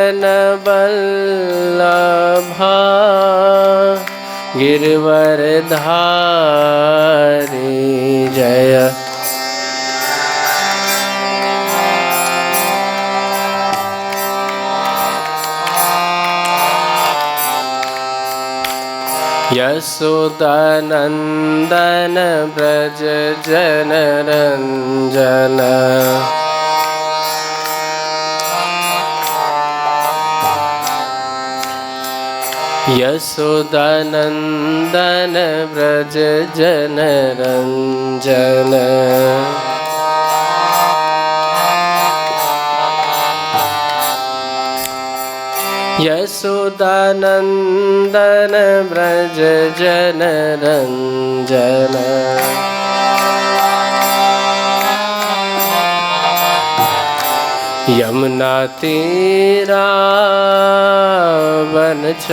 चरण बल्लभा गिरवरधारी जय। यशोदानंदन ब्रज जनरंजन यशोदानंदन ब्रज जनरंजन यशोदानंदन ब्रज जनरंजन यमुना तीरा वनचारी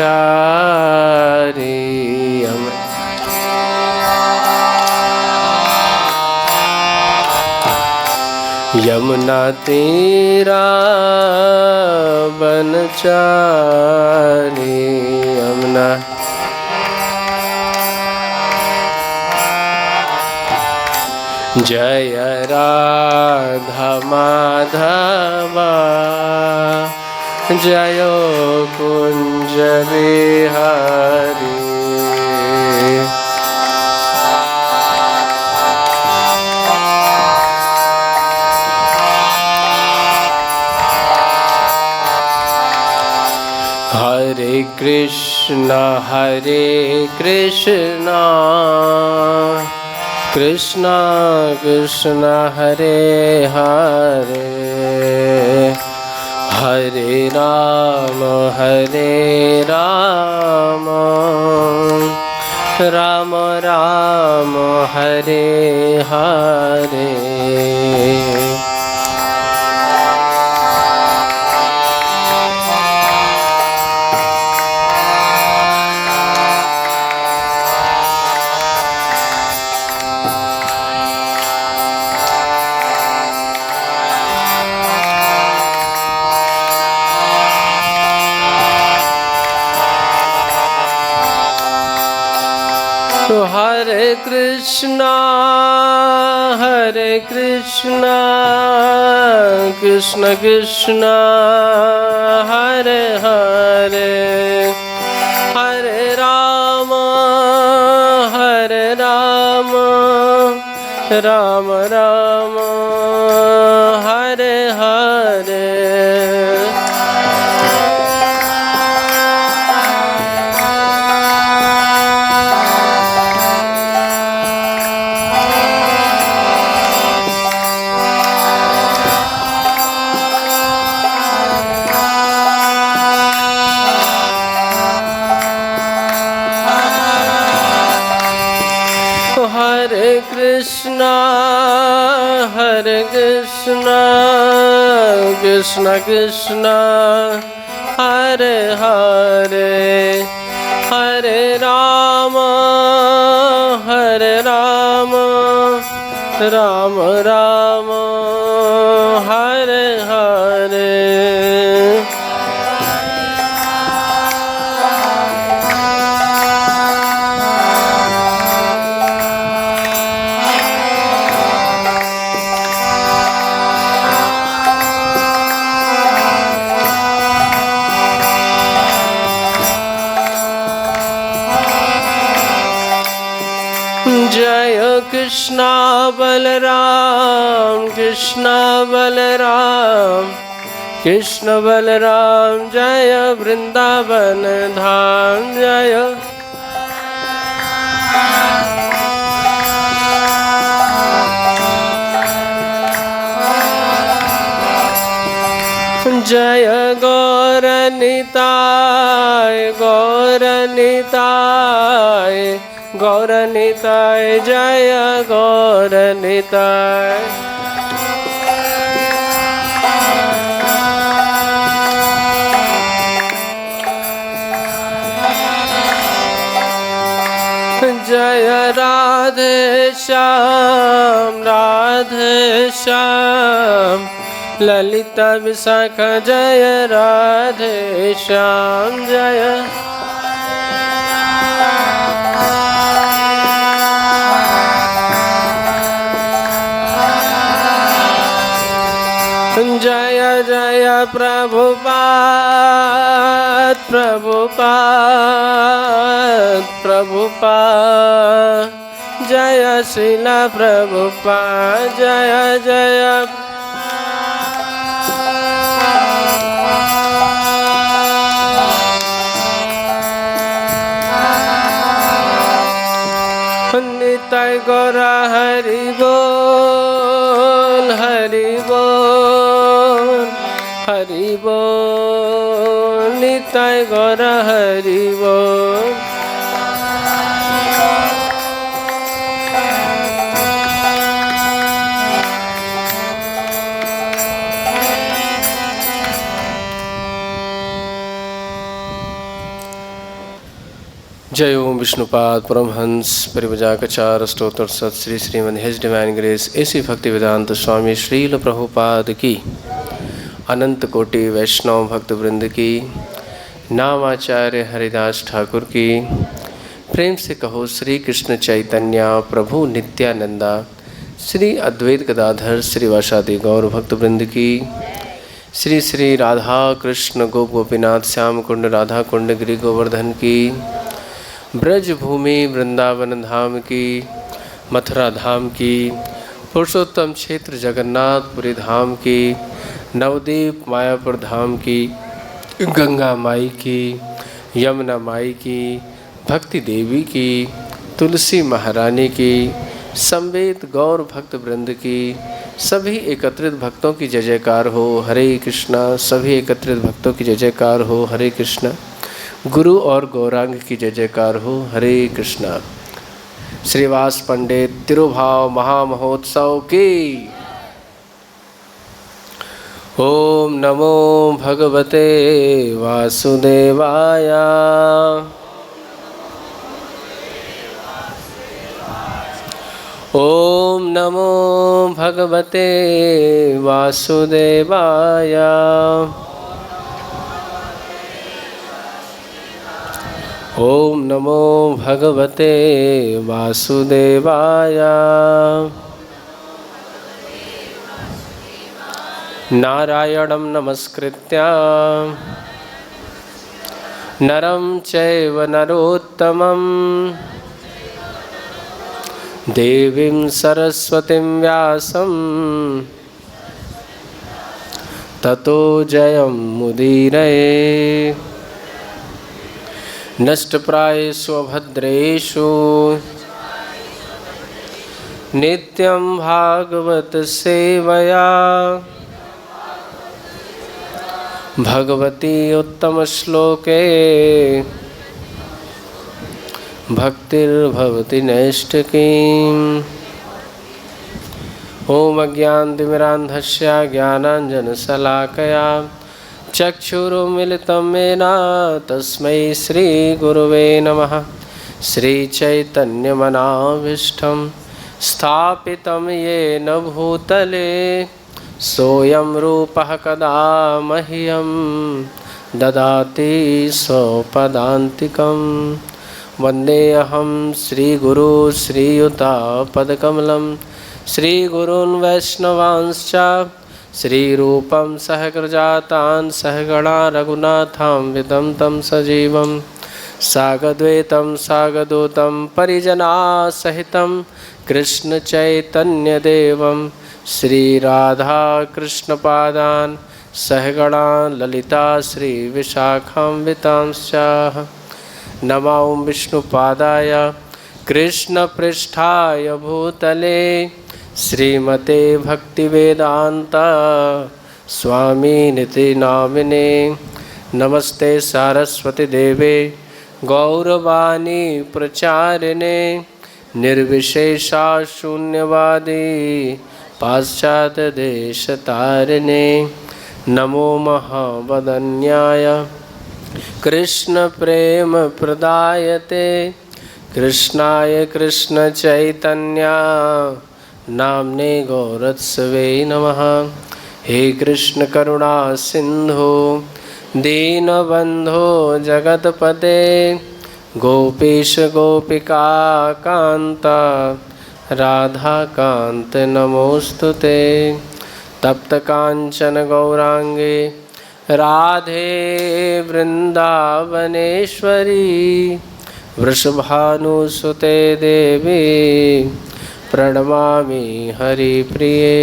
यमुना तीरा वनचारी यमुना जय राधा माधवा जयो कुंज बिहारी। हरे कृष्णा कृष्णा कृष्णा हरे हरे हरे राम राम राम हरे हरे। हरे कृष्णा कृष्ण कृष्ण हरे हरे हरे राम राम राम हरे हरे। हरे कृष्णा कृष्ण कृष्ण हरे हरे हरे राम राम राम हरे हरे। जय कृष्णा बलराम कृष्ण बलराम जय वृंदावन धाम जय। जय गौरनिताय जय गौरनिताय। जय राधे श्याम ललिता विशाखा जय राधे श्याम जय जय जय प्रभुपाद प्रभुपाद प्रभुपाद जय श्रील प्रभुपाद जय जय निताय गौरा हरि बोल हरि बोल हरि बोल निताय गौरा हरि बोल जय ओम विष्णुपाद परमहंस परिवजाकचार स्तोत्र सत Shri Shrimad his divine grace A C भक्ति वेदांत स्वामी श्रील प्रभुपाद की अनंत कोटि वैष्णव भक्त वृंद की नाम आचार्य हरिदास ठाकुर की प्रेम से कहो श्री कृष्ण चैतन्य प्रभु नित्यानंदा श्री अद्वैत गदाधर श्रीवासादि गौर भक्त वृंद की श्री श्री राधा कृष्ण गोप गोपीनाथ श्याम कुंड राधा कुंड गिरि गोवर्धन की ब्रज भूमि वृंदावन धाम की मथुरा धाम की पुरुषोत्तम क्षेत्र जगन्नाथपुरी धाम की नवदीप मायापुर धाम की गंगा माई की यमुना माई की भक्ति देवी की तुलसी महारानी की संवेद गौर भक्त वृंद की सभी एकत्रित भक्तों की जय जयकार हो हरे कृष्णा। सभी एकत्रित भक्तों की जय जयकार हो हरे कृष्णा। गुरु और गौरांग की जय जयकार हो हरे कृष्णा। श्रीवास पंडित तिरुभाव महामहोत्सव की ओम नमो भगवते वासुदेवाय। ओम नमो भगवते वासुदेवाय। ओम नमो भगवते वासुदेवाय। नारायणं नमस्कृत्य नरं चैव नरोत्तमं देवीं सरस्वतीं व्यासं ततो जयमुदीरये। नष्टप्रायेषु अभद्रेषु नित्यं भागवत सेवया भगवती उत्तम श्लोके भक्तिर्भवति नैष्ठिकीम्। ओम अज्ञानतिमिरान्धस्य ज्ञानाञ्जनशलाकया चक्षुरुन्मिलितं येन तस्मै श्रीगुरुवे नमः। श्रीचैतन्यमनाभीष्टं स्थापितं येन भूतले सोऽयं रूपः कदा मह्यं ददाति स्वपदान्तिकं। वन्देऽहं श्रीगुरु श्रीयुतापदकमलं श्रीगुरून् वैष्णवांश्च श्रीरूपं सहग्रजातान् सहगणा रघुनाथान्वितं तं सजीवं सागद्वैतं सागदूतं परिजनासहितं कृष्णचैतन्यदेवं श्रीराधाकृष्णपादान् सहगणा ललिता श्रीविशाखान्वितांश्च। नमो विष्णुपादाय कृष्णपृष्ठाय भूतले श्रीमते भक्तिवेदांत स्वामिनिति नामिने। नमस्ते सारस्वती देवे गौरवाणी प्रचारिणे निर्विशेषा शून्यवादी पाश्चात्यदेशतारिणे। नमो महावदन्याय कृष्ण प्रेम प्रदायते कृष्णाय कृष्ण चैतन्य नाम्ने गौरत्सवे नमः। हे कृष्ण करुणा सिंधु दीनबंधो जगतपते गोपेश गोपिका कांता राधा कांत नमोस्तुते। तप्त कांचन गौरांगे राधे वृंदावनेश्वरी वृषभानुसुते देवी प्रणमामि हरिप्रिये।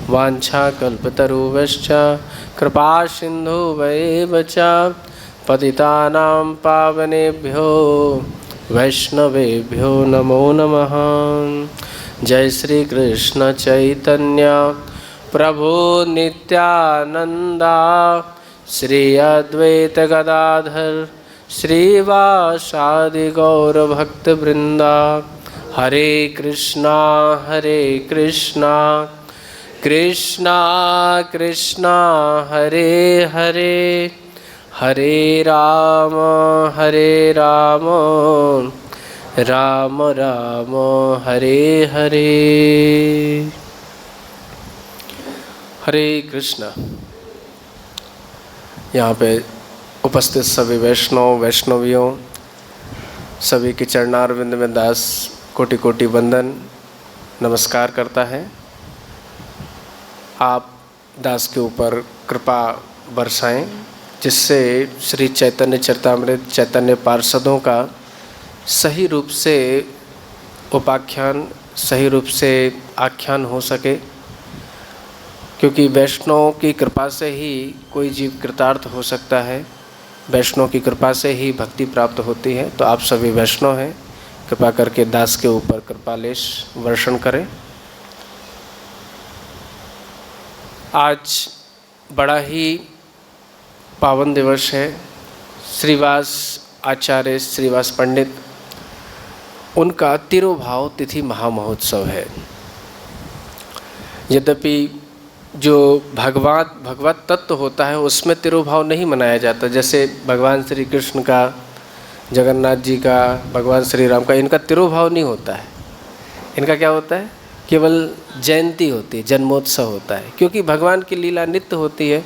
वाञ्छाकल्पतरुश्च कृपा सिन्धुभैव च पतितानां पावनेभ्यो वैष्णवेभ्यो नमो नमः। जय श्री कृष्ण चैतन्य प्रभु नित्यानंदा श्री अद्वैत गदाधर श्रीवासादि गौर भक्त वृंदा। हरे कृष्णा कृष्णा कृष्णा हरे हरे हरे राम राम राम हरे हरे। हरे कृष्ण। यहाँ पे उपस्थित सभी वैष्णव वैष्णवियों सभी के चरणारविंद में दास कोटि कोटि वंदन नमस्कार करता है। आप दास के ऊपर कृपा बरसाएं जिससे श्री चैतन्य चरितामृत चैतन्य पार्षदों का सही रूप से उपाख्यान सही रूप से आख्यान हो सके, क्योंकि वैष्णव की कृपा से ही कोई जीव कृतार्थ हो सकता है, वैष्णव की कृपा से ही भक्ति प्राप्त होती है। तो आप सभी वैष्णव हैं, कृपा करके दास के ऊपर कृपालेश वर्षण करें। आज बड़ा ही पावन दिवस है। श्रीवास आचार्य श्रीवास पंडित उनका तिरुभाव तिथि महामहोत्सव है। यद्यपि जो भगवत तत्व होता है उसमें तिरुभाव नहीं मनाया जाता, जैसे भगवान श्री कृष्ण का, जगन्नाथ जी का, भगवान श्री राम का, इनका तिरुभाव नहीं होता है। इनका क्या होता है? केवल जयंती होती है, जन्मोत्सव होता है, क्योंकि भगवान की लीला नित्य होती है।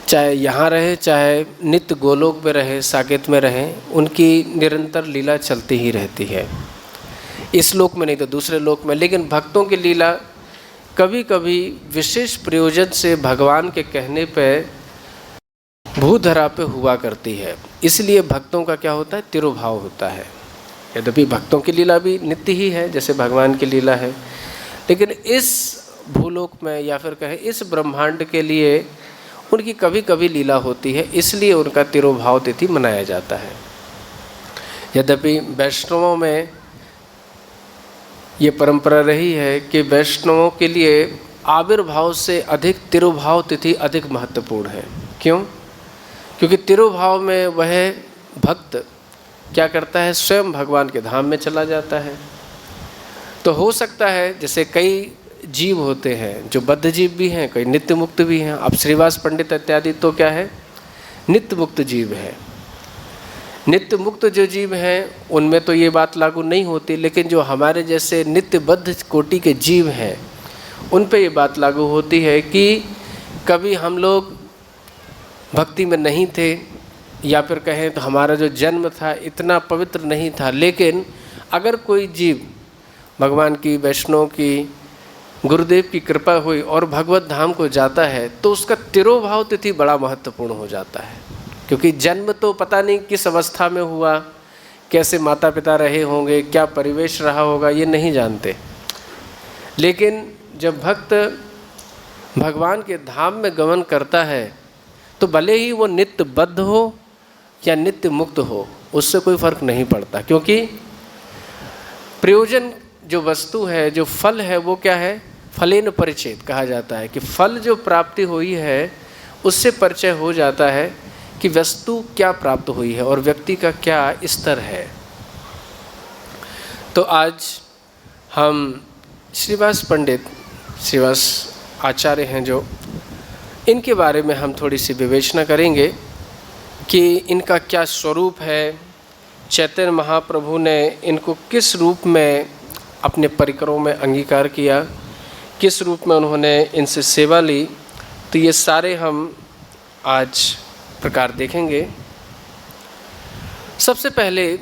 चाहे यहाँ रहे चाहे नित्य गोलोक में रहे, साकेत में रहे, उनकी निरंतर लीला चलती ही रहती है। इस लोक में नहीं तो दूसरे लोक में। लेकिन भक्तों की लीला कभी कभी विशेष प्रयोजन से भगवान के कहने पे भूधरा पे हुआ करती है, इसलिए भक्तों का क्या होता है? तिरुभाव होता है। यद्यपि भक्तों की लीला भी नित्य ही है जैसे भगवान की लीला है, लेकिन इस भूलोक में या फिर कहें इस ब्रह्मांड के लिए उनकी कभी कभी लीला होती है, इसलिए उनका तिरुभाव तिथि मनाया जाता है। यद्यपि वैष्णवों में ये परंपरा रही है कि वैष्णवों के लिए आविर्भाव से अधिक तिरुभाव तिथि अधिक महत्वपूर्ण है। क्यों? क्योंकि तिरुभाव में वह भक्त क्या करता है? स्वयं भगवान के धाम में चला जाता है। तो हो सकता है जैसे कई जीव होते हैं जो बद्ध जीव भी हैं, कई नित्य मुक्त भी हैं। अब श्रीवास पंडित इत्यादि तो क्या है? नित्य मुक्त जीव है। नित्य मुक्त जो जीव हैं उनमें तो ये बात लागू नहीं होती, लेकिन जो हमारे जैसे नित्यबद्ध कोटि के जीव हैं उन पे ये बात लागू होती है कि कभी हम लोग भक्ति में नहीं थे, या फिर कहें तो हमारा जो जन्म था इतना पवित्र नहीं था, लेकिन अगर कोई जीव भगवान की, वैष्णव की, गुरुदेव की कृपा हुई और भगवत धाम को जाता है तो उसका तिरुभाव तिथि बड़ा महत्वपूर्ण हो जाता है। क्योंकि जन्म तो पता नहीं किस अवस्था में हुआ, कैसे माता पिता रहे होंगे, क्या परिवेश रहा होगा, ये नहीं जानते। लेकिन जब भक्त भगवान के धाम में गमन करता है तो भले ही वो नित्य बद्ध हो या नित्य मुक्त हो, उससे कोई फर्क नहीं पड़ता। क्योंकि प्रयोजन जो वस्तु है, जो फल है, वो क्या है? फलेन परिचेत कहा जाता है कि फल जो प्राप्ति हुई है उससे परिचय हो जाता है कि वस्तु क्या प्राप्त हुई है और व्यक्ति का क्या स्तर है। तो आज हम श्रीवास पंडित, श्रीवास आचार्य हैं जो, इनके बारे में हम थोड़ी सी विवेचना करेंगे कि इनका क्या स्वरूप है, चैतन्य महाप्रभु ने इनको किस रूप में अपने परिकरों में अंगीकार किया, किस रूप में उन्होंने इनसे सेवा ली, तो ये सारे हम आज प्रकार देखेंगे। सबसे पहले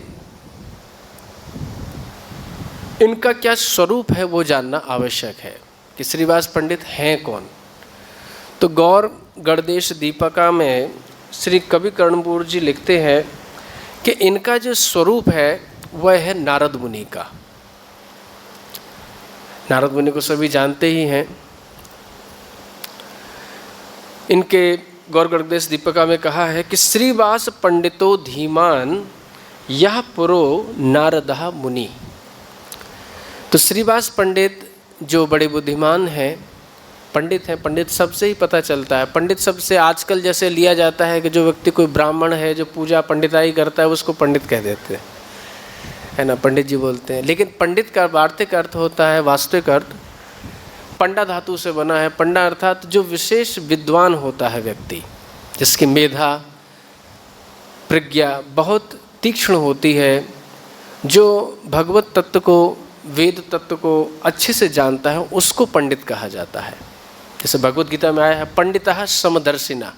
इनका क्या स्वरूप है वो जानना आवश्यक है कि श्रीवास पंडित हैं कौन। तो गौर गणदेश दीपिका में श्री कवि कर्णपुर जी लिखते हैं कि इनका जो स्वरूप है वह है नारद मुनि का। नारद मुनि को सभी जानते ही हैं। इनके गौर गणदेश दीपिका में कहा है कि श्रीवास पंडितो धीमान यह पुरो नारदः मुनि। तो श्रीवास पंडित जो बड़े बुद्धिमान हैं, पंडित हैं, पंडित शब्द से ही पता चलता है। पंडित शब्द से आजकल जैसे लिया जाता है कि जो व्यक्ति कोई ब्राह्मण है जो पूजा पंडिताई करता है उसको पंडित कह देते हैं, है ना, पंडित जी बोलते हैं। लेकिन पंडित का वार्तिक अर्थ होता है, वास्तविक अर्थ पंडा धातु से बना है। पंडा अर्थात जो विशेष विद्वान होता है व्यक्ति, जिसकी मेधा प्रज्ञा बहुत तीक्ष्ण होती है, जो भगवत तत्व को, वेद तत्व को अच्छे से जानता है, उसको पंडित कहा जाता है। जैसे भगवत गीता में आया है पंडितः समदर्शिना।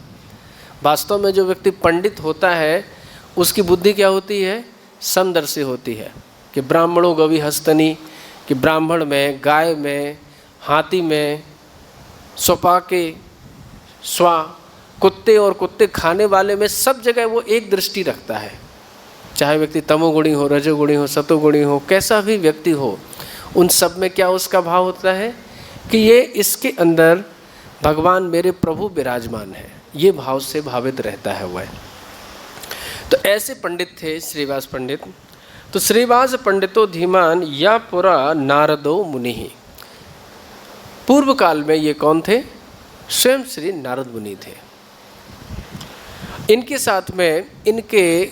वास्तव में जो व्यक्ति पंडित होता है उसकी बुद्धि क्या होती है? समदर्शी होती है। कि ब्राह्मणों गवि हस्तनी, कि ब्राह्मण में, गाय में, हाथी में, स्वपाके, स्वा, कुत्ते और कुत्ते खाने वाले में, सब जगह वो एक दृष्टि रखता है। चाहे व्यक्ति तमोगुणी हो, रजोगुणी हो, सतोगुणी हो, कैसा भी व्यक्ति हो, उन सब में क्या उसका भाव होता है कि ये इसके अंदर भगवान मेरे प्रभु विराजमान है, ये भाव से भावित रहता है वह। तो ऐसे पंडित थे श्रीवास पंडित। तो श्रीवास पंडितो धीमान या पुरा नारदो मुनि। पूर्व काल में ये कौन थे? स्वयं श्री नारद मुनि थे। इनके साथ में इनके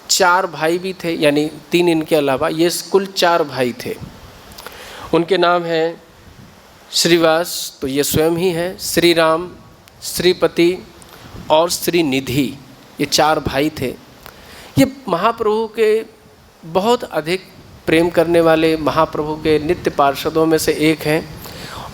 4 भाई भी थे, यानी 3 इनके अलावा ये कुल 4 भाई थे। उनके नाम हैं श्रीवास, तो ये स्वयं ही हैं, श्री राम, श्रीपति और श्रीनिधि। ये 4 भाई थे। ये महाप्रभु के बहुत अधिक प्रेम करने वाले महाप्रभु के नित्य पार्षदों में से एक हैं।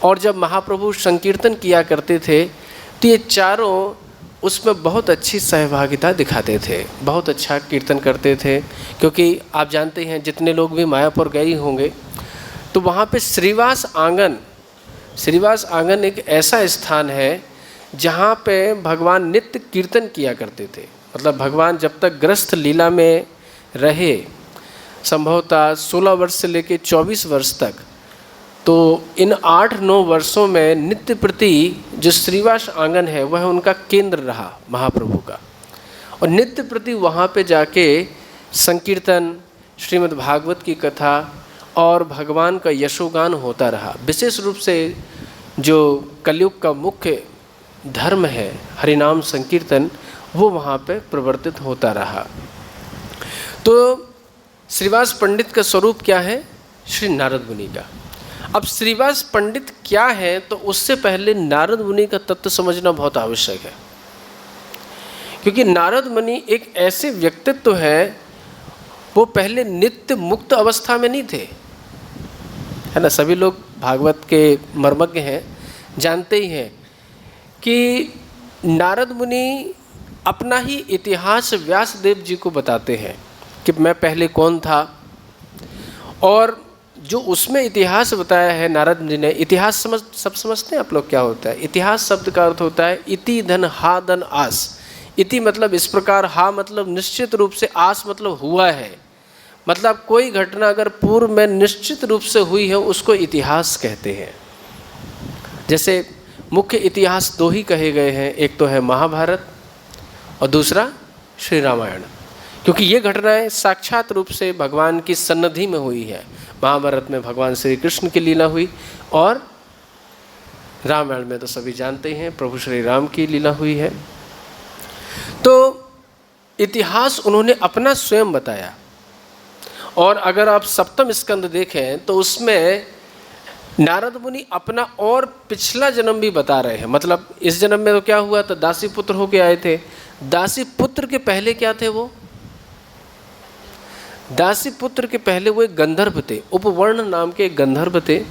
और जब महाप्रभु संकीर्तन किया करते थे तो ये चारों उसमें बहुत अच्छी सहभागिता दिखाते थे, बहुत अच्छा कीर्तन करते थे। क्योंकि आप जानते हैं जितने लोग भी मायापुर गए होंगे तो वहाँ पे श्रीवास आंगन एक ऐसा स्थान है जहाँ पे भगवान नित्य कीर्तन किया करते थे। मतलब भगवान जब तक गृहस्थ लीला में रहे, संभवतः 16 वर्ष से लेकर 24 वर्ष तक, तो इन 8-9 वर्षों में नित्य प्रति जो श्रीवास आंगन है वह उनका केंद्र रहा महाप्रभु का। और नित्य प्रति वहाँ पे जाके संकीर्तन, श्रीमद् भागवत की कथा और भगवान का यशोगान होता रहा। विशेष रूप से जो कलयुग का मुख्य धर्म है हरिनाम संकीर्तन, वो वहाँ पे प्रवर्तित होता रहा। तो श्रीवास पंडित का स्वरूप क्या है? श्री नारद मुनि का। अब श्रीवास पंडित क्या है तो उससे पहले नारद मुनि का तत्व समझना बहुत आवश्यक है। क्योंकि नारद मुनि एक ऐसे व्यक्तित्व है, वो पहले नित्य मुक्त अवस्था में नहीं थे, है ना। सभी लोग भागवत के मर्मज्ञ हैं, जानते ही हैं कि नारद मुनि अपना ही इतिहास व्यासदेव जी को बताते हैं कि मैं पहले कौन था। और जो उसमें इतिहास बताया है नारद जी ने, इतिहास सब समझते हैं आप लोग क्या होता है? इतिहास शब्द का अर्थ होता है इति धन हा धन आस। इति मतलब इस प्रकार, हा मतलब निश्चित रूप से, आस मतलब हुआ है। मतलब कोई घटना अगर पूर्व में निश्चित रूप से हुई है उसको इतिहास कहते हैं। जैसे मुख्य इतिहास 2 ही कहे गए हैं, एक तो है महाभारत और दूसरा श्री रामायण। क्योंकि ये घटनाएं साक्षात रूप से भगवान की सन्निधि में हुई है। महाभारत में भगवान श्री कृष्ण की लीला हुई और रामायण में तो सभी जानते हैं प्रभु श्री राम की लीला हुई है। तो इतिहास उन्होंने अपना स्वयं बताया। और अगर आप सप्तम स्कंद देखें तो उसमें नारद मुनि अपना और पिछला जन्म भी बता रहे हैं। मतलब इस जन्म में तो क्या हुआ था, दासी पुत्र होके आए थे। दासी पुत्र के पहले क्या थे? वो दासी पुत्र के पहले वो एक गंधर्व थे, उपवर्ण नाम के एक गंधर्व थे।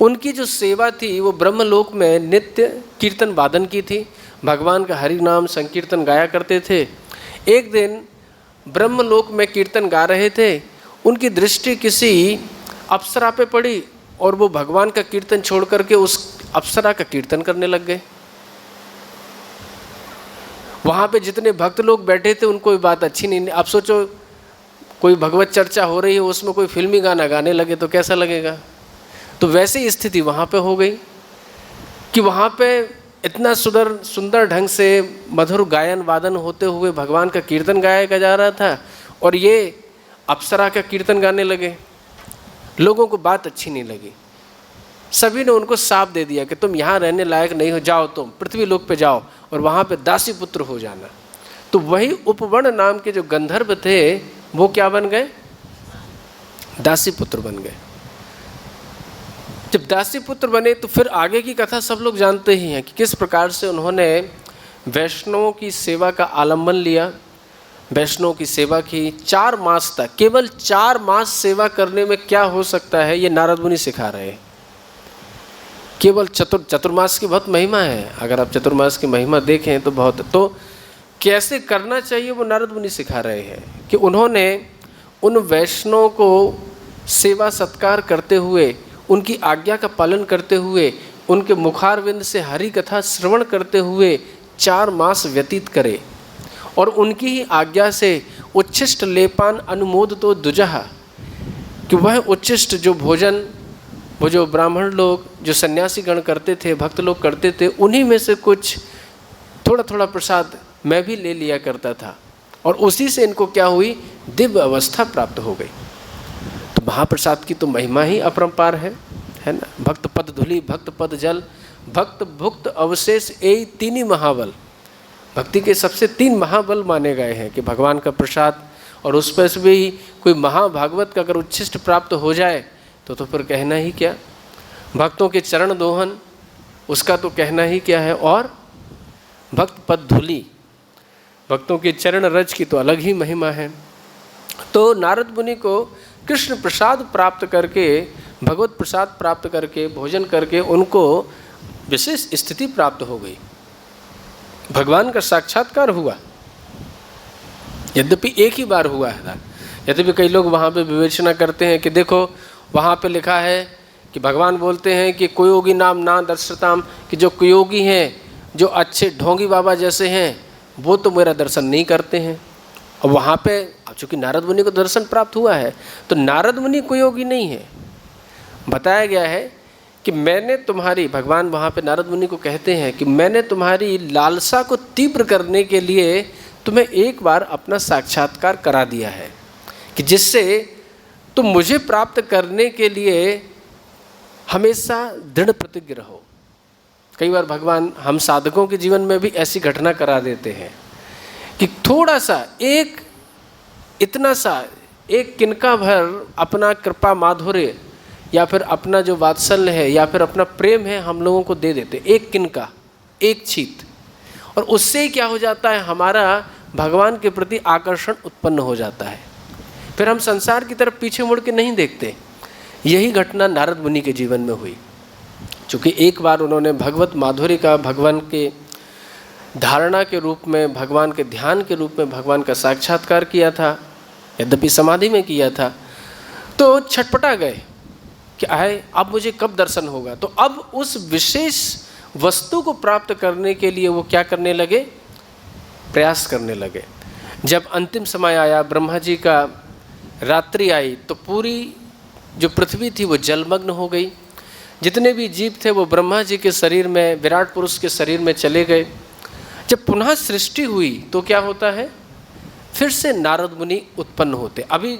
उनकी जो सेवा थी वो ब्रह्मलोक में नित्य कीर्तन वादन की थी, भगवान का हरि नाम संकीर्तन गाया करते थे। एक दिन ब्रह्मलोक में कीर्तन गा रहे थे, उनकी दृष्टि किसी अप्सरा पे पड़ी और वो भगवान का कीर्तन छोड़ करके उस अप्सरा का कीर्तन करने लग गए। वहाँ पे जितने भक्त लोग बैठे थे उनको ये बात अच्छी नहीं। अब सोचो कोई भगवत चर्चा हो रही है, उसमें कोई फिल्मी गाना गाने लगे तो कैसा लगेगा। तो वैसी स्थिति वहाँ पे हो गई कि वहाँ पे इतना सुंदर ढंग से मधुर गायन वादन होते हुए भगवान का कीर्तन गाया जा रहा था और ये अप्सरा का कीर्तन गाने लगे। लोगों को बात अच्छी नहीं लगी, सभी ने उनको साफ दे दिया कि तुम यहाँ रहने लायक नहीं हो, जाओ तुम पृथ्वी लोक पे जाओ और वहाँ पे दासी पुत्र हो जाना। तो वही उपवर्ण नाम के जो गंधर्व थे वो क्या बन गए, दासी पुत्र बन गए। जब दासी पुत्र बने तो फिर आगे की कथा सब लोग जानते ही हैं कि किस प्रकार से उन्होंने वैष्णवों की सेवा का आलम्बन लिया, वैष्णव की सेवा की 4 मास तक। केवल 4 मास सेवा करने में क्या हो सकता है ये नारद मुनि सिखा रहे हैं। केवल चतुर्मास की बहुत महिमा है, अगर आप चतुर्मास की महिमा देखें तो बहुत, तो कैसे करना चाहिए वो नारद मुनि सिखा रहे हैं कि उन्होंने उन वैष्णव को सेवा सत्कार करते हुए, उनकी आज्ञा का पालन करते हुए, उनके मुखारविंद से हरि कथा श्रवण करते हुए 4 मास व्यतीत करे और उनकी ही आज्ञा से उच्छिष्ट लेपान अनुमोद तो दुजहा, कि वह उच्छिष्ट जो भोजन वो जो ब्राह्मण लोग, जो सन्यासी गण करते थे, भक्त लोग करते थे, उन्हीं में से कुछ थोड़ा थोड़ा प्रसाद मैं भी ले लिया करता था और उसी से इनको क्या हुई, दिव्य अवस्था प्राप्त हो गई। तो महाप्रसाद की तो महिमा ही अपरंपार है ना। भक्त पद धूलि, भक्त पद जल, भक्त भुक्त अवशेष, यही 3 ही महाबल भक्ति के सबसे 3 महाबल माने गए हैं कि भगवान का प्रसाद, और उस पर से भी कोई महाभागवत का अगर उच्छिष्ट प्राप्त हो जाए तो फिर कहना ही क्या। भक्तों के चरण दोहन, उसका तो कहना ही क्या है। और भक्त पद धूलि, भक्तों के चरण रज की तो अलग ही महिमा है। तो नारद मुनि को कृष्ण प्रसाद प्राप्त करके, भगवत प्रसाद प्राप्त करके, भोजन करके उनको विशेष स्थिति प्राप्त हो गई, भगवान का साक्षात्कार हुआ। यद्यपि एक ही बार हुआ है, यद्यपि कई लोग वहाँ पे विवेचना करते हैं कि देखो वहाँ पे लिखा है कि भगवान बोलते हैं कि कुयोगी नाम ना दर्शताम, कि जो कुयोगी हैं, जो अच्छे ढोंगी बाबा जैसे हैं, वो तो मेरा दर्शन नहीं करते हैं। और वहाँ पे चूँकि नारद मुनि को दर्शन प्राप्त हुआ है तो नारद मुनि कुयोगी नहीं है। बताया गया है कि मैंने तुम्हारी, भगवान वहाँ पे नारद मुनि को कहते हैं कि मैंने तुम्हारी लालसा को तीव्र करने के लिए तुम्हें एक बार अपना साक्षात्कार करा दिया है, कि जिससे तुम मुझे प्राप्त करने के लिए हमेशा दृढ़ प्रतिज्ञ रहो। कई बार भगवान हम साधकों के जीवन में भी ऐसी घटना करा देते हैं कि थोड़ा सा इतना सा एक किनका भर अपना कृपा माधुर्य या फिर अपना जो वात्सल्य है या फिर अपना प्रेम है हम लोगों को दे देते, एक किनका, एक छीत, और उससे ही क्या हो जाता है, हमारा भगवान के प्रति आकर्षण उत्पन्न हो जाता है। फिर हम संसार की तरफ पीछे मुड़ के नहीं देखते। यही घटना नारद मुनि के जीवन में हुई। चूँकि एक बार उन्होंने भगवत माधुर्य का, भगवान के धारणा के रूप में, भगवान के ध्यान के रूप में भगवान का साक्षात्कार किया था, यद्यपि समाधि में किया था, तो छटपटा गए कि आए अब मुझे कब दर्शन होगा। तो अब उस विशेष वस्तु को प्राप्त करने के लिए वो क्या करने लगे, प्रयास करने लगे। जब अंतिम समय आया, ब्रह्मा जी का रात्रि आई, तो पूरी जो पृथ्वी थी वो जलमग्न हो गई। जितने भी जीव थे वो ब्रह्मा जी के शरीर में, विराट पुरुष के शरीर में चले गए। जब पुनः सृष्टि हुई तो क्या होता है, फिर से नारद मुनि उत्पन्न होते। अभी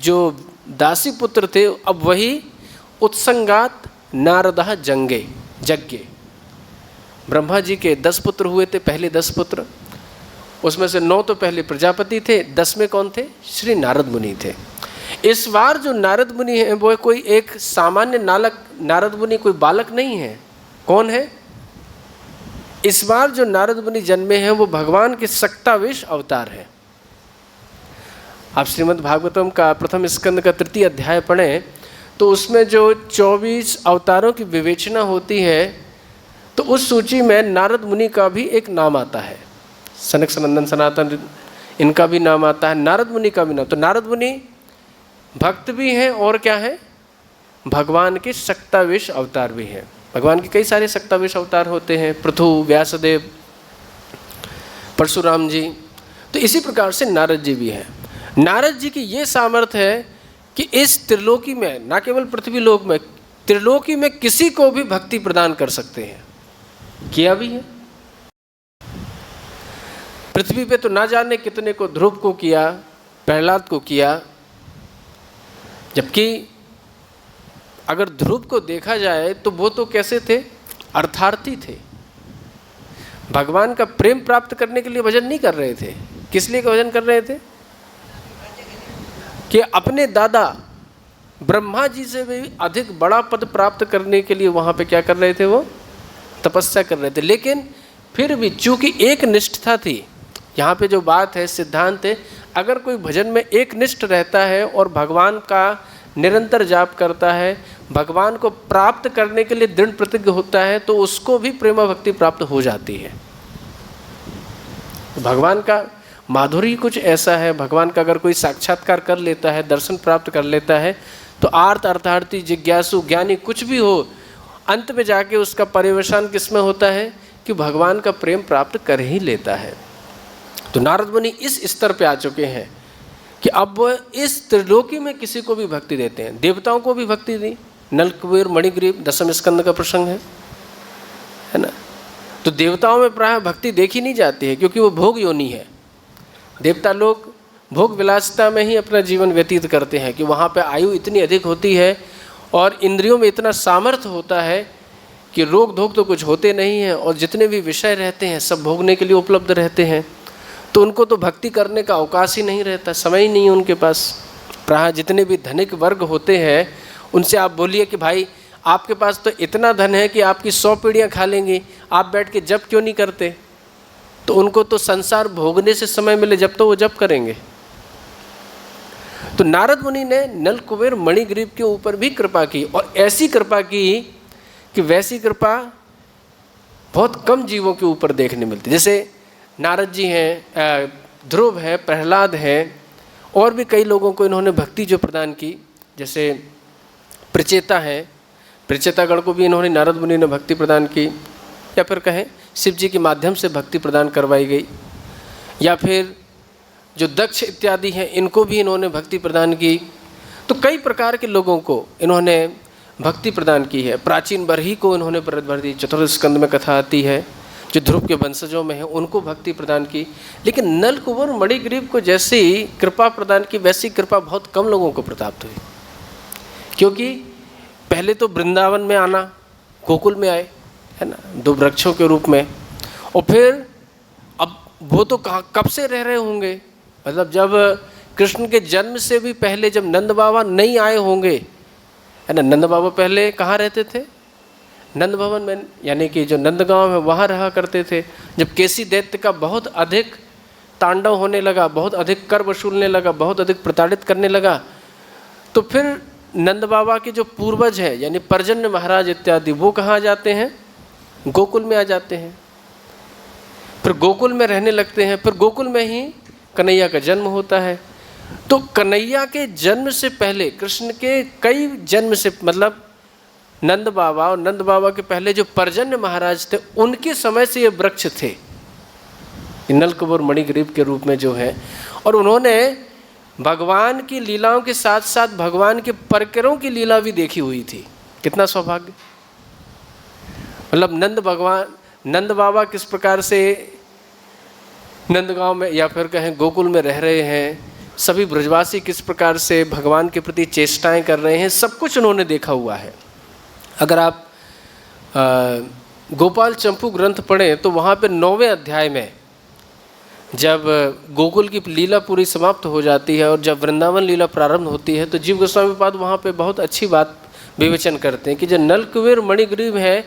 जो दासी पुत्र थे अब वही उत्संगात नारदः जज्ञे। ब्रह्मा जी के 10 पुत्र हुए थे, पहले 10 पुत्र, उसमें से 9 तो पहले प्रजापति थे, 10 में कौन थे, श्री नारद मुनि थे। इस बार जो नारद मुनि है वो कोई एक सामान्य नारद मुनि कोई बालक नहीं है। कौन है, इस बार जो नारद मुनि जन्मे हैं वो भगवान के सक्तावेश अवतार है। आप श्रीमद् भागवतम का प्रथम स्कंद का 3य अध्याय पढ़ें तो उसमें जो 24 अवतारों की विवेचना होती है तो उस सूची में नारद मुनि का भी एक नाम आता है। सनक सनंदन सनातन इनका भी नाम आता है, नारद मुनि का भी नाम। तो नारद मुनि भक्त भी हैं और क्या है, भगवान के शक्तावेश अवतार भी हैं। भगवान के कई सारे शक्तावेश अवतार होते हैं, पृथु, व्यासदेव, परशुराम जी। तो इसी प्रकार से नारद जी भी हैं। नारद जी की ये सामर्थ्य है कि इस त्रिलोकी में, ना केवल पृथ्वी लोक में, त्रिलोकी में किसी को भी भक्ति प्रदान कर सकते हैं, किया भी है। पृथ्वी पे तो ना जाने कितने को, ध्रुव को किया, प्रहलाद को किया। जबकि अगर ध्रुव को देखा जाए तो वो तो कैसे थे, अर्थार्थी थे। भगवान का प्रेम प्राप्त करने के लिए भजन नहीं कर रहे थे। किस लिए भजन कर रहे थे? कि अपने दादा ब्रह्मा जी से भी अधिक बड़ा पद प्राप्त करने के लिए वहाँ पे क्या कर रहे थे, वो तपस्या कर रहे थे। लेकिन फिर भी चूंकि एक निष्ठा थी, यहाँ पे जो बात है, सिद्धांत है, अगर कोई भजन में एक निष्ठ रहता है और भगवान का निरंतर जाप करता है, भगवान को प्राप्त करने के लिए दृढ़ प्रतिज्ञ होता है, तो उसको भी प्रेम भक्ति प्राप्त हो जाती है। भगवान का माधुरी कुछ ऐसा है, भगवान का अगर कोई साक्षात्कार कर लेता है, दर्शन प्राप्त कर लेता है, तो आर्त अर्थार्थी जिज्ञासु ज्ञानी कुछ भी हो, अंत में जाके उसका पर्यवसान किसमें होता है कि भगवान का प्रेम प्राप्त कर ही लेता है। तो नारद मुनि इस स्तर पे आ चुके हैं कि अब वो इस त्रिलोकी में किसी को भी भक्ति देते हैं। देवताओं को भी भक्ति दी, नल कुबेर मणिग्रीव दशम स्कंद का प्रसंग है ना। तो देवताओं में प्राय भक्ति देखी नहीं जाती है, क्योंकि वो भोग योनि है। देवता लोग भोग विलासिता में ही अपना जीवन व्यतीत करते हैं, कि वहाँ पे आयु इतनी अधिक होती है और इंद्रियों में इतना सामर्थ्य होता है कि रोग धोग तो कुछ होते नहीं हैं, और जितने भी विषय रहते हैं सब भोगने के लिए उपलब्ध रहते हैं। तो उनको तो भक्ति करने का अवकाश ही नहीं रहता, समय ही नहीं है उनके पास। प्राय जितने भी धनिक वर्ग होते हैं उनसे आप बोलिए कि भाई आपके पास तो इतना धन है कि आपकी 100 पीढ़ियाँ खा लेंगी, आप बैठ के जप क्यों नहीं करते? तो उनको तो संसार भोगने से समय मिले जब तो वो जप करेंगे। तो नारद मुनि ने नल कुबेर मणिग्रीव के ऊपर भी कृपा की, और ऐसी कृपा की कि वैसी कृपा बहुत कम जीवों के ऊपर देखने मिलती। जैसे नारद जी हैं, ध्रुव है, प्रहलाद है, और भी कई लोगों को इन्होंने भक्ति जो प्रदान की। जैसे प्रचेता है, प्रचेतागण को भी इन्होंने नारद मुनि ने भक्ति प्रदान की, या फिर कहें शिव जी के माध्यम से भक्ति प्रदान करवाई गई। या फिर जो दक्ष इत्यादि हैं इनको भी इन्होंने भक्ति प्रदान की। तो कई प्रकार के लोगों को इन्होंने भक्ति प्रदान की है। प्राचीन बरही को इन्होंने भर दी, चतुर्थ स्कंद में कथा आती है, जो ध्रुव के वंशजों में है उनको भक्ति प्रदान की। लेकिन नल कुबेर मणिग्रीव को जैसी कृपा प्रदान की, वैसी कृपा बहुत कम लोगों को प्राप्त हुई। क्योंकि पहले तो वृंदावन में आना, गोकुल में आए, है ना, 2 वृक्षों के रूप में, और फिर अब वो तो कब से रह रहे होंगे, मतलब जब कृष्ण के जन्म से भी पहले जब नंद बाबा नहीं आए होंगे, है ना। नंद बाबा पहले कहाँ रहते थे? नंद भवन में, यानी कि जो नंदगांव है वहाँ रहा करते थे। जब केसी दैत्य का बहुत अधिक तांडव होने लगा, बहुत अधिक कर वसूलने लगा, बहुत अधिक प्रताड़ित करने लगा, तो फिर नंद बाबा के जो पूर्वज हैं यानी पर्जन्य महाराज इत्यादि, वो कहाँ जाते हैं? गोकुल में आ जाते हैं। फिर गोकुल में रहने लगते हैं। फिर गोकुल में ही कन्हैया का जन्म होता है। तो कन्हैया के जन्म से पहले, कृष्ण के कई जन्म से, मतलब नंद बाबा और नंद बाबा के पहले जो पर्जन्य महाराज थे, उनके समय से ये वृक्ष थे, नल कुबेर मणिग्रीव के रूप में जो है। और उन्होंने भगवान की लीलाओं के साथ साथ भगवान के परकरों की लीला भी देखी हुई थी। कितना सौभाग्य! मतलब नंद बाबा किस प्रकार से नंदगांव में या फिर कहें गोकुल में रह रहे हैं, सभी ब्रजवासी किस प्रकार से भगवान के प्रति चेष्टाएं कर रहे हैं, सब कुछ उन्होंने देखा हुआ है। अगर आप गोपाल चंपू ग्रंथ पढ़ें तो वहाँ पे 9वें अध्याय में जब गोकुल की लीला पूरी समाप्त हो जाती है और जब वृंदावन लीला प्रारंभ होती है, तो जीव गोस्वामी पाद वहाँ पे बहुत अच्छी बात विवेचन करते हैं कि जो नल कुबेर मणिग्रीव है,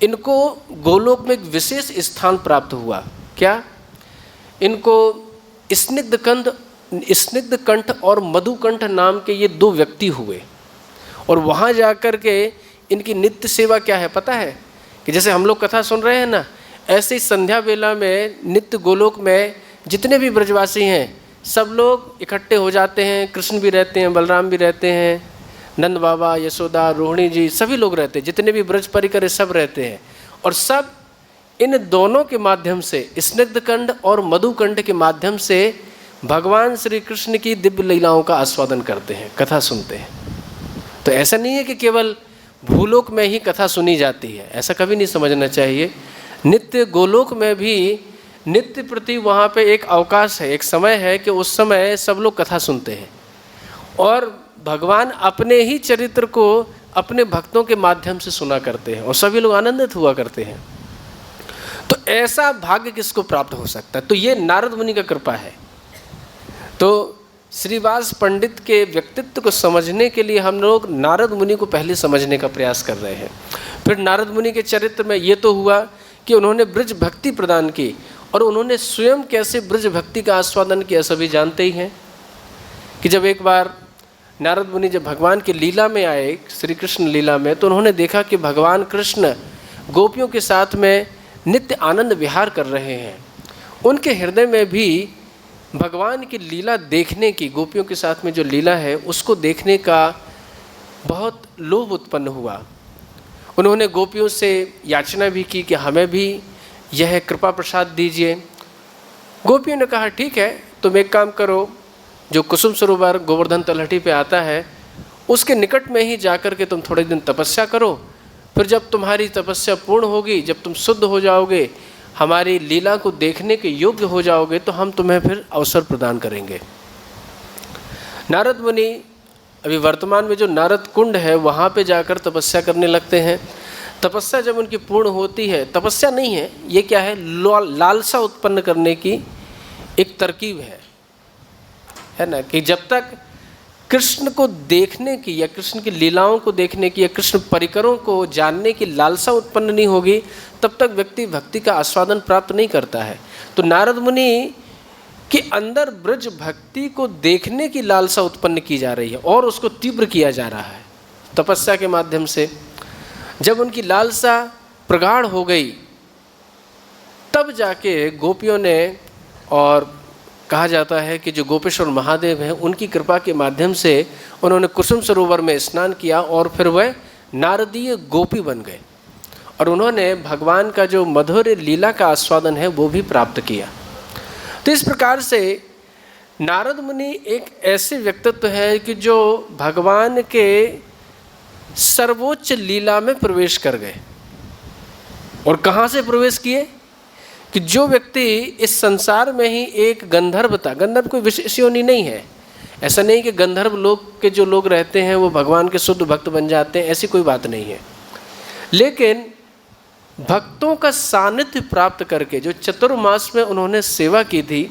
इनको गोलोक में एक विशेष स्थान प्राप्त हुआ। क्या? इनको स्निग्ध कंठ और मधुकंठ नाम के ये 2 व्यक्ति हुए, और वहाँ जा कर के इनकी नित्य सेवा क्या है पता है? कि जैसे हम लोग कथा सुन रहे हैं ना, ऐसे ही संध्या वेला में नित्य गोलोक में जितने भी ब्रजवासी हैं सब लोग इकट्ठे हो जाते हैं। कृष्ण भी रहते हैं, बलराम भी रहते हैं, नंद बाबा, यशोदा, रोहिणी जी, सभी लोग रहते हैं, जितने भी ब्रज परिकर सब रहते हैं। और सब इन दोनों के माध्यम से, स्निग्धकंड और मधुकंड के माध्यम से भगवान श्री कृष्ण की दिव्य लीलाओं का आस्वादन करते हैं, कथा सुनते हैं। तो ऐसा नहीं है कि केवल भूलोक में ही कथा सुनी जाती है, ऐसा कभी नहीं समझना चाहिए। नित्य गोलोक में भी नित्य प्रति वहाँ पे एक अवकाश है, एक समय है कि उस समय सब लोग कथा सुनते हैं और भगवान अपने ही चरित्र को अपने भक्तों के माध्यम से सुना करते हैं और सभी लोग आनंदित हुआ करते हैं। तो ऐसा भाग्य किसको प्राप्त हो सकता है? तो ये नारद मुनि का कृपा है। तो श्रीवास पंडित के व्यक्तित्व को समझने के लिए हम लोग नारद मुनि को पहले समझने का प्रयास कर रहे हैं। फिर नारद मुनि के चरित्र में ये तो हुआ कि उन्होंने ब्रज भक्ति प्रदान की और उन्होंने स्वयं कैसे ब्रज भक्ति का आस्वादन किया सभी जानते ही हैं। कि जब एक बार नारद मुनि जब भगवान की लीला में आए, श्री कृष्ण लीला में, तो उन्होंने देखा कि भगवान कृष्ण गोपियों के साथ में नित्य आनंद विहार कर रहे हैं। उनके हृदय में भी भगवान की लीला देखने की, गोपियों के साथ में जो लीला है उसको देखने का बहुत लोभ उत्पन्न हुआ। उन्होंने गोपियों से याचना भी की कि हमें भी यह कृपा प्रसाद दीजिए। गोपियों ने कहा ठीक है, तुम एक काम करो, जो कुसुम सरोवर गोवर्धन तलहटी पे आता है उसके निकट में ही जाकर के तुम थोड़े दिन तपस्या करो, फिर जब तुम्हारी तपस्या पूर्ण होगी, जब तुम शुद्ध हो जाओगे, हमारी लीला को देखने के योग्य हो जाओगे, तो हम तुम्हें फिर अवसर प्रदान करेंगे। नारद मुनि अभी वर्तमान में जो नारद कुंड है वहाँ पे जाकर तपस्या करने लगते हैं। तपस्या जब उनकी पूर्ण होती है, तपस्या नहीं है ये, क्या है, लालसा उत्पन्न करने की एक तरकीब है ना, कि जब तक कृष्ण को देखने की या कृष्ण की लीलाओं को देखने की या कृष्ण परिकरों को जानने की लालसा उत्पन्न नहीं होगी तब तक व्यक्ति भक्ति का आस्वादन प्राप्त नहीं करता है। तो नारद मुनि के अंदर ब्रज भक्ति को देखने की लालसा उत्पन्न की जा रही है और उसको तीव्र किया जा रहा है तपस्या के माध्यम से। जब उनकी लालसा प्रगाढ़ हो गई तब जाके गोपियों ने, और कहा जाता है कि जो गोपेश्वर महादेव हैं उनकी कृपा के माध्यम से उन्होंने कुसुम सरोवर में स्नान किया और फिर वह नारदीय गोपी बन गए और उन्होंने भगवान का जो मधुर लीला का आस्वादन है वो भी प्राप्त किया। तो इस प्रकार से नारद मुनि एक ऐसे व्यक्तित्व है कि जो भगवान के सर्वोच्च लीला में प्रवेश कर गए। और कहाँ से प्रवेश किए? कि जो व्यक्ति इस संसार में ही एक गंधर्व था, गंधर्व कोई विशेष योनि नहीं है, ऐसा नहीं कि गंधर्व लोग के जो लोग रहते हैं वो भगवान के शुद्ध भक्त बन जाते हैं, ऐसी कोई बात नहीं है। लेकिन भक्तों का सानिध्य प्राप्त करके जो चतुर्मास में उन्होंने सेवा की थी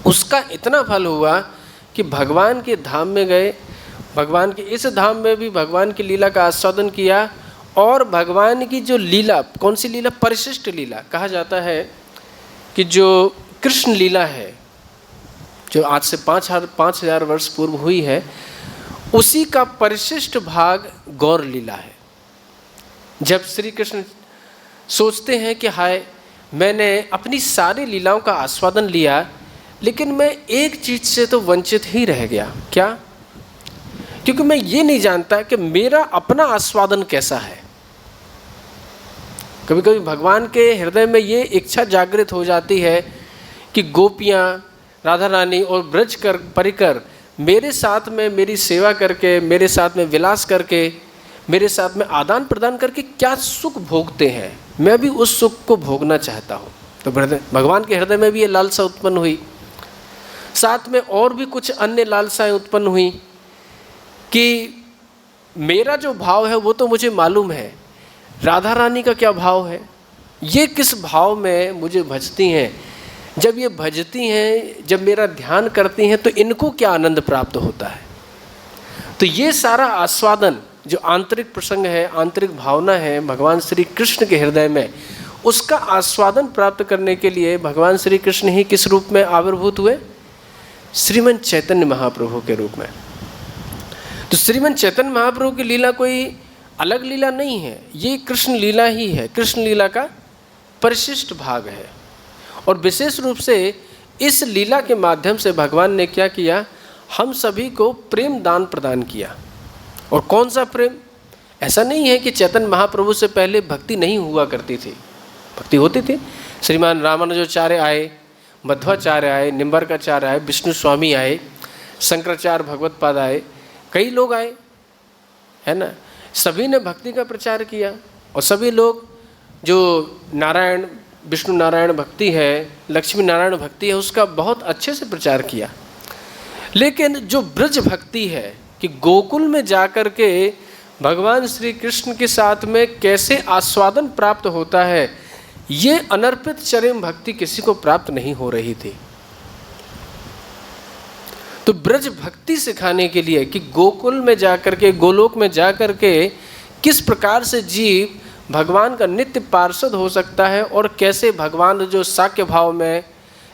उसका इतना फल हुआ कि भगवान के धाम में गए, भगवान के इस धाम में भी भगवान की लीला का आस्वादन किया और भगवान की जो लीला, कौन सी लीला? परिशिष्ट लीला। कहा जाता है कि जो कृष्ण लीला है जो आज से 5000 वर्ष पूर्व हुई है उसी का परिशिष्ट भाग गौर लीला है। जब श्री कृष्ण सोचते हैं कि हाय, मैंने अपनी सारी लीलाओं का आस्वादन लिया लेकिन मैं एक चीज़ से तो वंचित ही रह गया। क्या? क्योंकि मैं ये नहीं जानता कि मेरा अपना आस्वादन कैसा है। कभी कभी भगवान के हृदय में ये इच्छा जागृत हो जाती है कि गोपियाँ, राधा रानी और ब्रज कर परिकर मेरे साथ में मेरी सेवा करके, मेरे साथ में विलास करके, मेरे साथ में आदान प्रदान करके क्या सुख भोगते हैं, मैं भी उस सुख को भोगना चाहता हूँ। तो भगवान के हृदय में भी ये लालसा उत्पन्न हुई। साथ में और भी कुछ अन्य लालसाएं उत्पन्न हुई कि मेरा जो भाव है वो तो मुझे मालूम है, राधा रानी का क्या भाव है, ये किस भाव में मुझे भजती हैं, जब ये भजती हैं, जब मेरा ध्यान करती हैं तो इनको क्या आनंद प्राप्त होता है। तो ये सारा आस्वादन जो आंतरिक प्रसंग है, आंतरिक भावना है भगवान श्री कृष्ण के हृदय में, उसका आस्वादन प्राप्त करने के लिए भगवान श्री कृष्ण ही किस रूप में आविर्भूत हुए? श्रीमन चैतन्य महाप्रभु के रूप में। तो श्रीमन चैतन्य महाप्रभु की लीला कोई अलग लीला नहीं है, ये कृष्ण लीला ही है, कृष्ण लीला का परिशिष्ट भाग है। और विशेष रूप से इस लीला के माध्यम से भगवान ने क्या किया, हम सभी को प्रेम दान प्रदान किया। और कौन सा प्रेम? ऐसा नहीं है कि चैतन्य महाप्रभु से पहले भक्ति नहीं हुआ करती थी, भक्ति होती थी। श्रीमान रामानुजाचार्य आए, मध्वाचार्य आए, निम्बर्काचार्य आए, विष्णु स्वामी आए, शंकराचार्य भगवत पाद आए, कई लोग आए, है ना। सभी ने भक्ति का प्रचार किया और सभी लोग जो नारायण विष्णु नारायण भक्ति है, लक्ष्मी नारायण भक्ति है, उसका बहुत अच्छे से प्रचार किया। लेकिन जो ब्रज भक्ति है कि गोकुल में जाकर के भगवान श्री कृष्ण के साथ में कैसे आस्वादन प्राप्त होता है, ये अनर्पित चरम भक्ति किसी को प्राप्त नहीं हो रही थी। तो ब्रज भक्ति सिखाने के लिए कि गोकुल में जाकर के, गोलोक में जाकर के किस प्रकार से जीव भगवान का नित्य पार्षद हो सकता है और कैसे भगवान जो साक्य भाव में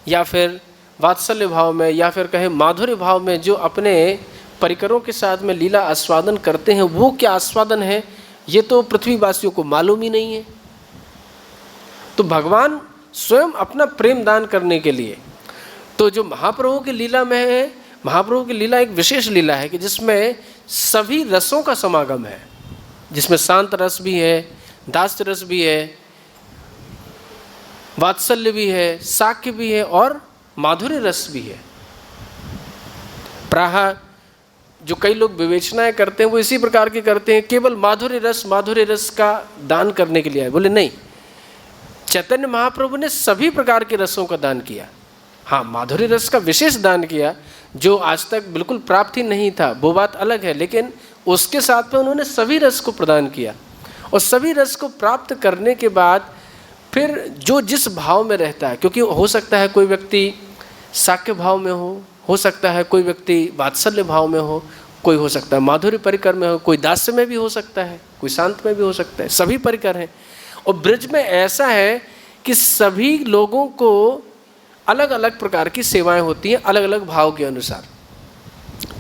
या फिर वात्सल्य भाव में या फिर कहे माधुर्य भाव में जो अपने परिकरों के साथ में लीला आस्वादन करते हैं, वो क्या आस्वादन है, ये तो पृथ्वीवासियों को मालूम ही नहीं है। तो भगवान स्वयं अपना प्रेम दान करने के लिए, तो जो महाप्रभु की लीला में है, महाप्रभु की लीला एक विशेष लीला है कि जिसमें सभी रसों का समागम है, जिसमें शांत रस भी है, दास्य रस भी है, वात्सल्य भी है, साक्य भी है और माधुर्य रस भी है। प्राह जो कई लोग विवेचनाएं करते हैं वो इसी प्रकार की करते हैं, केवल माधुर्य रस का दान करने के लिए है। बोले नहीं, चैतन्य महाप्रभु ने सभी प्रकार के रसों का दान किया। हाँ, माधुर्य रस का विशेष दान किया जो आज तक बिल्कुल प्राप्त ही नहीं था, वो बात अलग है, लेकिन उसके साथ में उन्होंने सभी रस को प्रदान किया। और सभी रस को प्राप्त करने के बाद फिर जो जिस भाव में रहता है, क्योंकि हो सकता है कोई व्यक्ति साक्य भाव में हो सकता है कोई व्यक्ति वात्सल्य भाव में हो, कोई हो सकता है माधुर्य परिकर में हो, कोई दास्य में भी हो सकता है, कोई शांत में भी हो सकता है, सभी परिकर हैं। और ब्रज में ऐसा है कि सभी लोगों को अलग अलग प्रकार की सेवाएं होती हैं, अलग अलग भाव के अनुसार।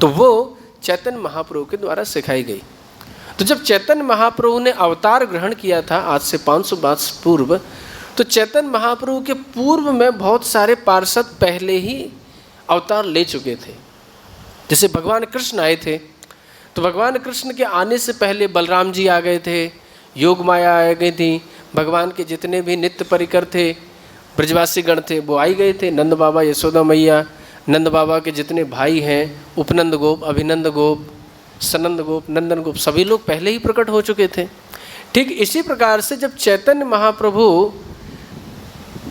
तो वो चैतन्य महाप्रभु के द्वारा सिखाई गई। तो जब चैतन्य महाप्रभु ने अवतार ग्रहण किया था आज से 500 वर्ष पूर्व, तो चैतन्य महाप्रभु के पूर्व में बहुत सारे पार्षद पहले ही अवतार ले चुके थे। जैसे भगवान कृष्ण आए थे, तो भगवान कृष्ण के आने से पहले बलराम जी आ गए थे, योग माया आ गई थी, भगवान के जितने भी नित्य परिकर थे, ब्रजवासी गण थे, वो आई गए थे। नंद बाबा, यशोदा मैया, नंद बाबा के जितने भाई हैं, उपनंद गोप, अभिनंद गोप, सनंद गोप, नंदन गोप, सभी लोग पहले ही प्रकट हो चुके थे। ठीक इसी प्रकार से जब चैतन्य महाप्रभु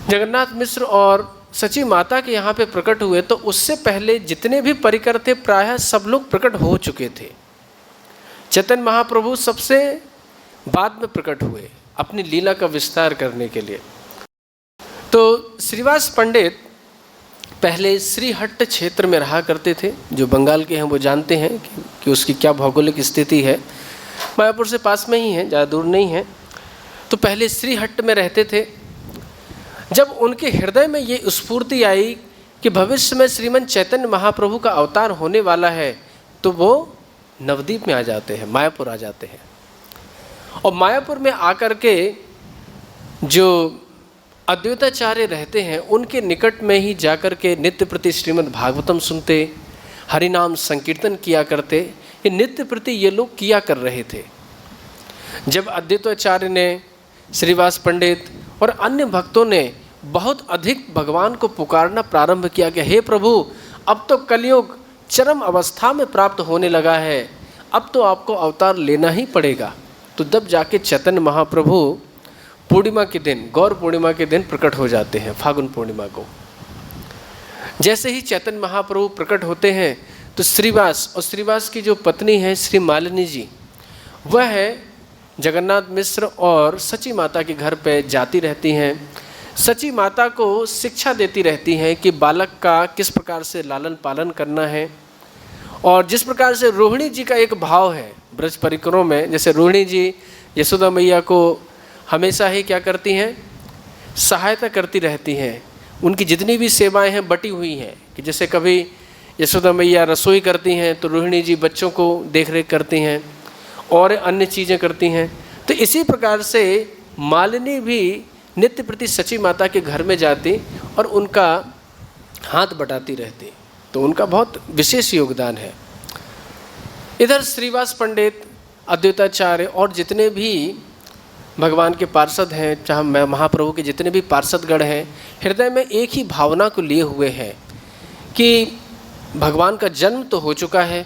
जगन्नाथ मिश्र और सची माता के यहाँ पे प्रकट हुए, तो उससे पहले जितने भी परिकर थे प्रायः सब लोग प्रकट हो चुके थे। चैतन्य महाप्रभु सबसे बाद में प्रकट हुए अपनी लीला का विस्तार करने के लिए। तो श्रीवास पंडित पहले श्रीहट्ट क्षेत्र में रहा करते थे। जो बंगाल के हैं वो जानते हैं कि उसकी क्या भौगोलिक स्थिति है, मायापुर से पास में ही है, ज़्यादा दूर नहीं है। तो पहले श्रीहट्ट में रहते थे। जब उनके हृदय में ये स्फूर्ति आई कि भविष्य में श्रीमन चैतन्य महाप्रभु का अवतार होने वाला है, तो वो नवद्वीप में आ जाते हैं, मायापुर आ जाते हैं। और मायापुर में आकर के जो अद्वैताचार्य रहते हैं उनके निकट में ही जाकर के नित्य प्रति श्रीमद् भागवतम सुनते, हरिनाम संकीर्तन किया करते। ये नित्य प्रति ये लोग किया कर रहे थे। जब अद्वैताचार्य ने, श्रीवास पंडित और अन्य भक्तों ने बहुत अधिक भगवान को पुकारना प्रारंभ किया कि हे प्रभु, अब तो कलयुग चरम अवस्था में प्राप्त होने लगा है, अब तो आपको अवतार लेना ही पड़ेगा। तो तब जाके चैतन्य महाप्रभु पूर्णिमा के दिन, गौर पूर्णिमा के दिन प्रकट हो जाते हैं, फागुन पूर्णिमा को। जैसे ही चैतन्य महाप्रभु प्रकट होते हैं तो श्रीवास और श्रीवास की जो पत्नी है श्री मालिनी जी, वह है जगन्नाथ मिश्र और सची माता के घर पे जाती रहती हैं। सची माता को शिक्षा देती रहती हैं कि बालक का किस प्रकार से लालन पालन करना है। और जिस प्रकार से रोहिणी जी का एक भाव है ब्रज परिकरों में, जैसे रोहिणी जी यशोदा मैया को हमेशा ही क्या करती हैं, सहायता करती रहती हैं। उनकी जितनी भी सेवाएं हैं बटी हुई हैं कि जैसे कभी यशोदा मैया रसोई करती हैं तो रोहिणी जी बच्चों को देख रेख करती हैं और अन्य चीज़ें करती हैं। तो इसी प्रकार से मालिनी भी नित्य प्रति सची माता के घर में जाती और उनका हाथ बटाती रहती, तो उनका बहुत विशेष योगदान है। इधर श्रीवास पंडित, अद्वैताचार्य और जितने भी भगवान के पार्षद हैं, चाहे महाप्रभु के जितने भी पार्षदगण हैं, हृदय में एक ही भावना को लिए हुए हैं कि भगवान का जन्म तो हो चुका है,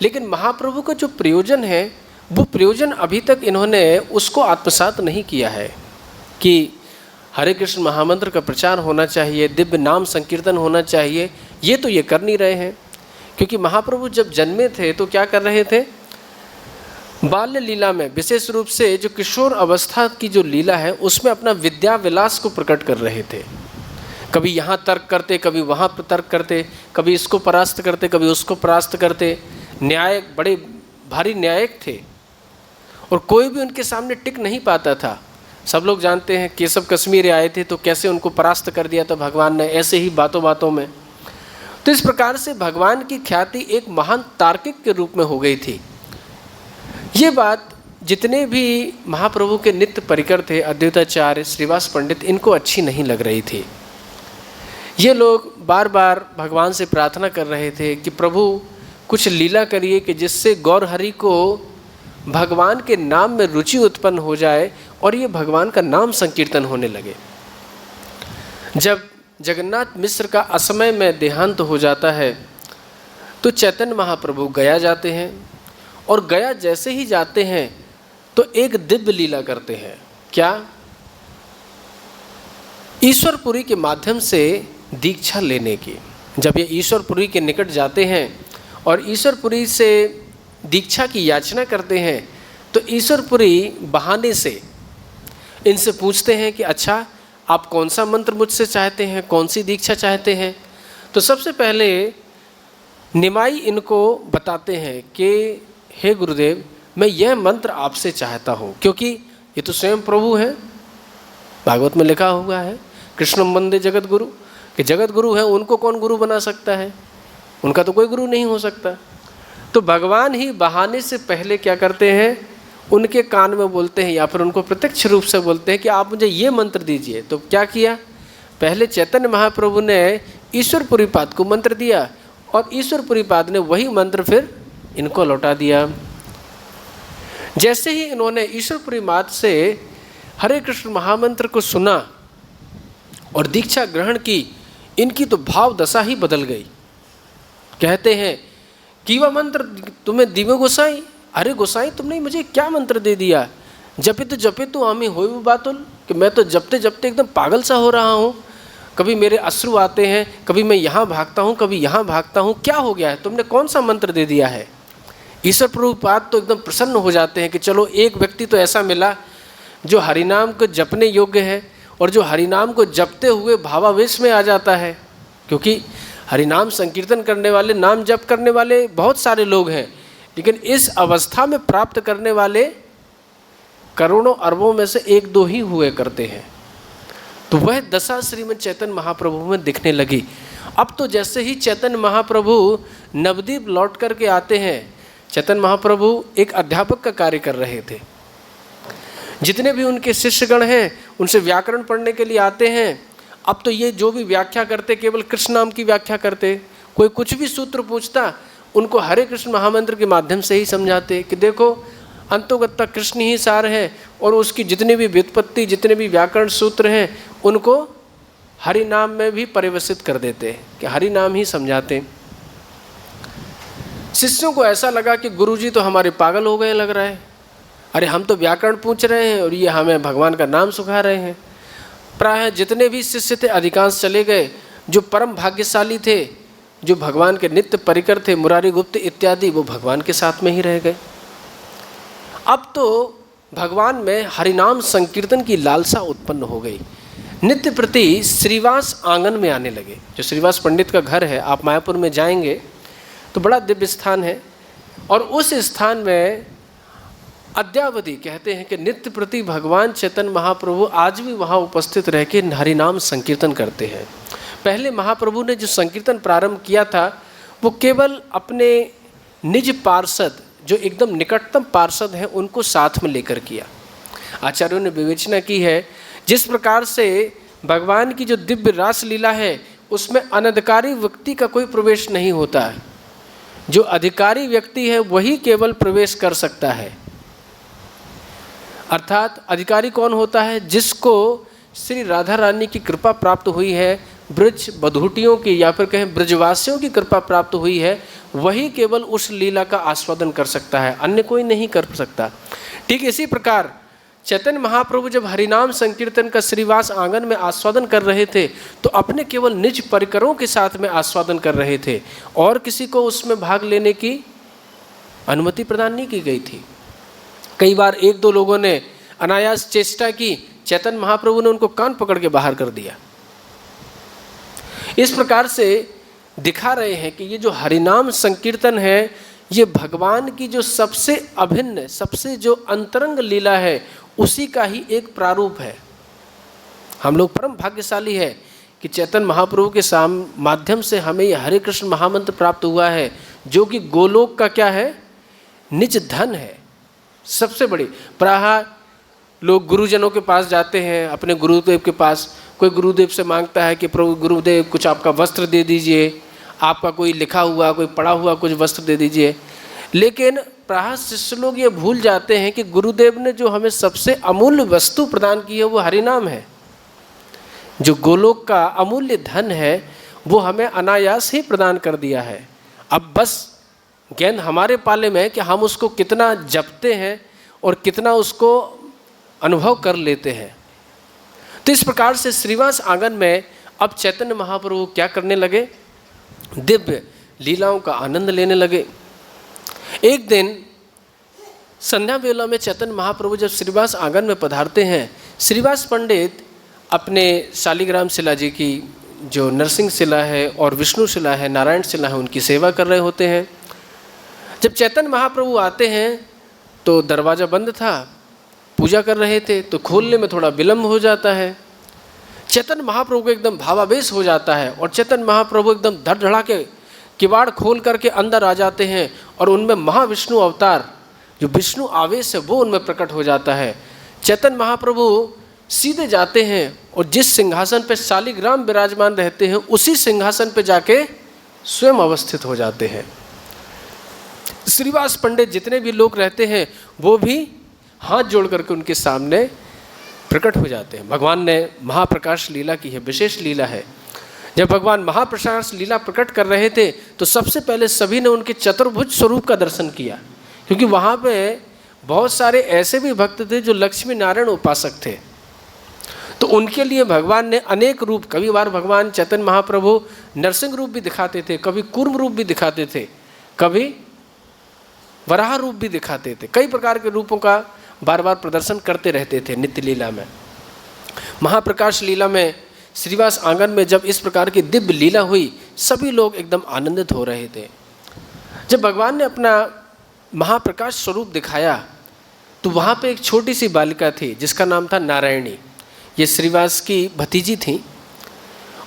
लेकिन महाप्रभु का जो प्रयोजन है वो प्रयोजन अभी तक इन्होंने उसको आत्मसात नहीं किया है कि हरे कृष्ण महामंत्र का प्रचार होना चाहिए, दिव्य नाम संकीर्तन होना चाहिए। ये तो ये कर नहीं रहे हैं, क्योंकि महाप्रभु जब जन्मे थे तो क्या कर रहे थे, बाल्य लीला में, विशेष रूप से जो किशोर अवस्था की जो लीला है उसमें अपना विद्या विलास को प्रकट कर रहे थे। कभी यहाँ तर्क करते, कभी वहाँ पर तर्क करते, कभी इसको परास्त करते, कभी उसको परास्त करते। न्यायक, बड़े भारी न्यायक थे और कोई भी उनके सामने टिक नहीं पाता था। सब लोग जानते हैं केशव कश्मीर आए थे तो कैसे उनको परास्त कर दिया था भगवान ने, ऐसे ही बातों बातों में। तो इस प्रकार से भगवान की ख्याति एक महान तार्किक के रूप में हो गई थी। ये बात जितने भी महाप्रभु के नित्य परिकर थे, अद्वैताचार्य, श्रीवास पंडित, इनको अच्छी नहीं लग रही थी। ये लोग बार बार भगवान से प्रार्थना कर रहे थे कि प्रभु कुछ लीला करिए कि जिससे गौरहरि को भगवान के नाम में रुचि उत्पन्न हो जाए और ये भगवान का नाम संकीर्तन होने लगे। जब जगन्नाथ मिश्र का असमय में देहांत हो जाता है तो चैतन्य महाप्रभु गया जाते हैं और गया जैसे ही जाते हैं तो एक दिव्य लीला करते हैं। क्या? ईश्वरपुरी के माध्यम से दीक्षा लेने की। जब ये ईश्वरपुरी के निकट जाते हैं और ईश्वरपुरी से दीक्षा की याचना करते हैं तो ईश्वरपुरी बहाने से इनसे पूछते हैं कि अच्छा आप कौन सा मंत्र मुझसे चाहते हैं, कौन सी दीक्षा चाहते हैं। तो सबसे पहले निमाई इनको बताते हैं कि हे गुरुदेव, मैं यह मंत्र आपसे चाहता हूँ, क्योंकि ये तो स्वयं प्रभु हैं, भागवत में लिखा हुआ है कृष्णम वंदे जगत गुरु, कि जगत गुरु है, उनको कौन गुरु बना सकता है, उनका तो कोई गुरु नहीं हो सकता। तो भगवान ही बहाने से पहले क्या करते हैं, उनके कान में बोलते हैं या फिर उनको प्रत्यक्ष रूप से बोलते हैं कि आप मुझे ये मंत्र दीजिए। तो क्या किया, पहले चैतन्य महाप्रभु ने ईश्वरपुरी पाद को मंत्र दिया और ईश्वरपुरी पाद ने वही मंत्र फिर इनको लौटा दिया। जैसे ही इन्होंने ईश्वरपुरी मात से हरे कृष्ण महामंत्र को सुना और दीक्षा ग्रहण की, इनकी तो भाव दशा ही बदल गई। कहते हैं कि वह मंत्र तुम्हें दिव्य गोसाई, अरे गोसाई तुमने मुझे क्या मंत्र दे दिया, जपे तो आमी हो बातुल, कि मैं तो जपते जपते एकदम पागल सा हो रहा हूँ। कभी मेरे अश्रु आते हैं, कभी मैं यहाँ भागता हूँ, कभी यहाँ भागता हूँ, क्या हो गया है, तुमने कौन सा मंत्र दे दिया है। ईश्वर प्रभुपाद तो एकदम प्रसन्न हो जाते हैं कि चलो एक व्यक्ति तो ऐसा मिला जो हरिनाम को जपने योग्य है और जो हरिनाम को जपते हुए भावावेश में आ जाता है। क्योंकि हरिनाम संकीर्तन करने वाले, नाम जप करने वाले बहुत सारे लोग हैं, लेकिन इस अवस्था में प्राप्त करने वाले करोड़ों अरबों में से एक दो ही हुए करते हैं। तो वह दशा श्रीमद् चैतन्य महाप्रभु में दिखने लगी। अब तो जैसे ही चैतन्य महाप्रभु नवद्वीप लौट करके आते हैं, चैतन्य महाप्रभु एक अध्यापक का कार्य कर रहे थे। जितने भी उनके शिष्यगण हैं उनसे व्याकरण पढ़ने के लिए आते हैं। अब तो ये जो भी व्याख्या करते केवल कृष्ण नाम की व्याख्या करते, कोई कुछ भी सूत्र पूछता उनको हरे कृष्ण महामंत्र के माध्यम से ही समझाते कि देखो अंतोगत्ता कृष्ण ही सार है और उसकी जितनी भी व्युत्पत्ति, जितने भी व्याकरण सूत्र हैं उनको हरि नाम में भी परिवर्तित कर देते कि हरि नाम ही समझाते। शिष्यों को ऐसा लगा कि गुरुजी तो हमारे पागल हो गए लग रहा है, अरे हम तो व्याकरण पूछ रहे हैं और ये हमें भगवान का नाम सुखा रहे हैं। प्रायः जितने भी शिष्य थे अधिकांश चले गए। जो परम भाग्यशाली थे, जो भगवान के नित्य परिकर थे, मुरारी गुप्त इत्यादि, वो भगवान के साथ में ही रह गए। अब तो भगवान में हरिनाम संकीर्तन की लालसा उत्पन्न हो गई। नित्य प्रति श्रीवास आंगन में आने लगे। जो श्रीवास पंडित का घर है, आप मायापुर में जाएंगे तो बड़ा दिव्य स्थान है और उस स्थान में अद्यावधि कहते हैं कि नित्य प्रति भगवान चैतन्य महाप्रभु आज भी वहाँ उपस्थित रह के हरिनाम संकीर्तन करते हैं। पहले महाप्रभु ने जो संकीर्तन प्रारंभ किया था वो केवल अपने निज पार्षद, जो एकदम निकटतम पार्षद हैं, उनको साथ में लेकर किया। आचार्यों ने विवेचना की है, जिस प्रकार से भगवान की जो दिव्य रास लीला है उसमें अनधिकारी व्यक्ति का कोई प्रवेश नहीं होता है। जो अधिकारी व्यक्ति है वही केवल प्रवेश कर सकता है। अर्थात अधिकारी कौन होता है? जिसको श्री राधा रानी की कृपा प्राप्त हुई है, ब्रज बधूटियों की या फिर कहें ब्रजवासियों की कृपा प्राप्त हुई है, वही केवल उस लीला का आस्वादन कर सकता है, अन्य कोई नहीं कर सकता। ठीक इसी प्रकार चैतन्य महाप्रभु जब हरिनाम संकीर्तन का श्रीवास आंगन में आस्वादन कर रहे थे तो अपने केवल निज परिकरों के साथ में आस्वादन कर रहे थे, और किसी को उसमें भाग लेने की अनुमति प्रदान नहीं की गई थी। कई बार एक दो लोगों ने अनायास चेष्टा की, चैतन्य महाप्रभु ने उनको कान पकड़ के बाहर कर दिया। इस प्रकार से दिखा रहे हैं कि ये जो हरिनाम संकीर्तन है, ये भगवान की जो सबसे अभिन्न, सबसे जो अंतरंग लीला है, उसी का ही एक प्रारूप है। हम लोग परम भाग्यशाली है कि चैतन्य महाप्रभु के माध्यम से हमें ये हरे कृष्ण महामंत्र प्राप्त हुआ है, जो कि गोलोक का क्या है? निज धन है, सबसे बड़ी। प्रायः लोग गुरुजनों के पास जाते हैं, अपने गुरुदेव के पास, कोई गुरुदेव से मांगता है कि प्रभु गुरुदेव कुछ आपका वस्त्र दे दीजिए, आपका कोई लिखा हुआ, कोई पढ़ा हुआ कुछ वस्त्र दे दीजिए। लेकिन प्रायः शिष्य लोग ये भूल जाते हैं कि गुरुदेव ने जो हमें सबसे अमूल्य वस्तु प्रदान की है वो हरिनाम है। जो गोलोक का अमूल्य धन है वो हमें अनायास ही प्रदान कर दिया है। अब बस गेंद हमारे पाले में है कि हम उसको कितना जपते हैं और कितना उसको अनुभव कर लेते हैं। तो इस प्रकार से श्रीवास आंगन में अब चैतन्य महाप्रभु क्या करने लगे? दिव्य लीलाओं का आनंद लेने लगे। एक दिन संध्या वेला में चैतन्य महाप्रभु जब श्रीवास आंगन में पधारते हैं, श्रीवास पंडित अपने शालिग्राम शिला जी की जो नरसिंह शिला है और विष्णु शिला है, नारायण शिला है, उनकी सेवा कर रहे होते हैं। जब चैतन्य महाप्रभु आते हैं तो दरवाज़ा बंद था, पूजा कर रहे थे, तो खोलने में थोड़ा विलम्ब हो जाता है। चैतन्य महाप्रभु को एकदम भावावेश हो जाता है और चैतन्य महाप्रभु एकदम धड़धड़ा के किवाड़ खोल करके अंदर आ जाते हैं और उनमें महाविष्णु अवतार, जो विष्णु आवेश है, वो उनमें प्रकट हो जाता है। चैतन्य महाप्रभु सीधे जाते हैं और जिस सिंहासन पे शालिग्राम विराजमान रहते हैं उसी सिंहासन पे जाके स्वयं अवस्थित हो जाते हैं। श्रीवास पंडित जितने भी लोग रहते हैं वो भी हाथ जोड़ करके उनके सामने प्रकट हो जाते हैं। भगवान ने महाप्रकाश लीला की है, विशेष लीला है। जब भगवान महाप्रकाश लीला प्रकट कर रहे थे तो सबसे पहले सभी ने उनके चतुर्भुज स्वरूप का दर्शन किया, क्योंकि वहाँ पे बहुत सारे ऐसे भी भक्त थे जो लक्ष्मी नारायण उपासक थे। तो उनके लिए भगवान ने अनेक रूप, कभी बार भगवान चैतन्य महाप्रभु नरसिंह रूप भी दिखाते थे, कभी कूर्म रूप भी दिखाते थे, कभी वराह रूप भी दिखाते थे। कई प्रकार के रूपों का बार बार प्रदर्शन करते रहते थे नित्य लीला में। महाप्रकाश लीला में श्रीवास आंगन में जब इस प्रकार की दिव्य लीला हुई, सभी लोग एकदम आनंदित हो रहे थे। जब भगवान ने अपना महाप्रकाश स्वरूप दिखाया तो वहाँ पे एक छोटी सी बालिका थी जिसका नाम था नारायणी। ये श्रीवास की भतीजी थी।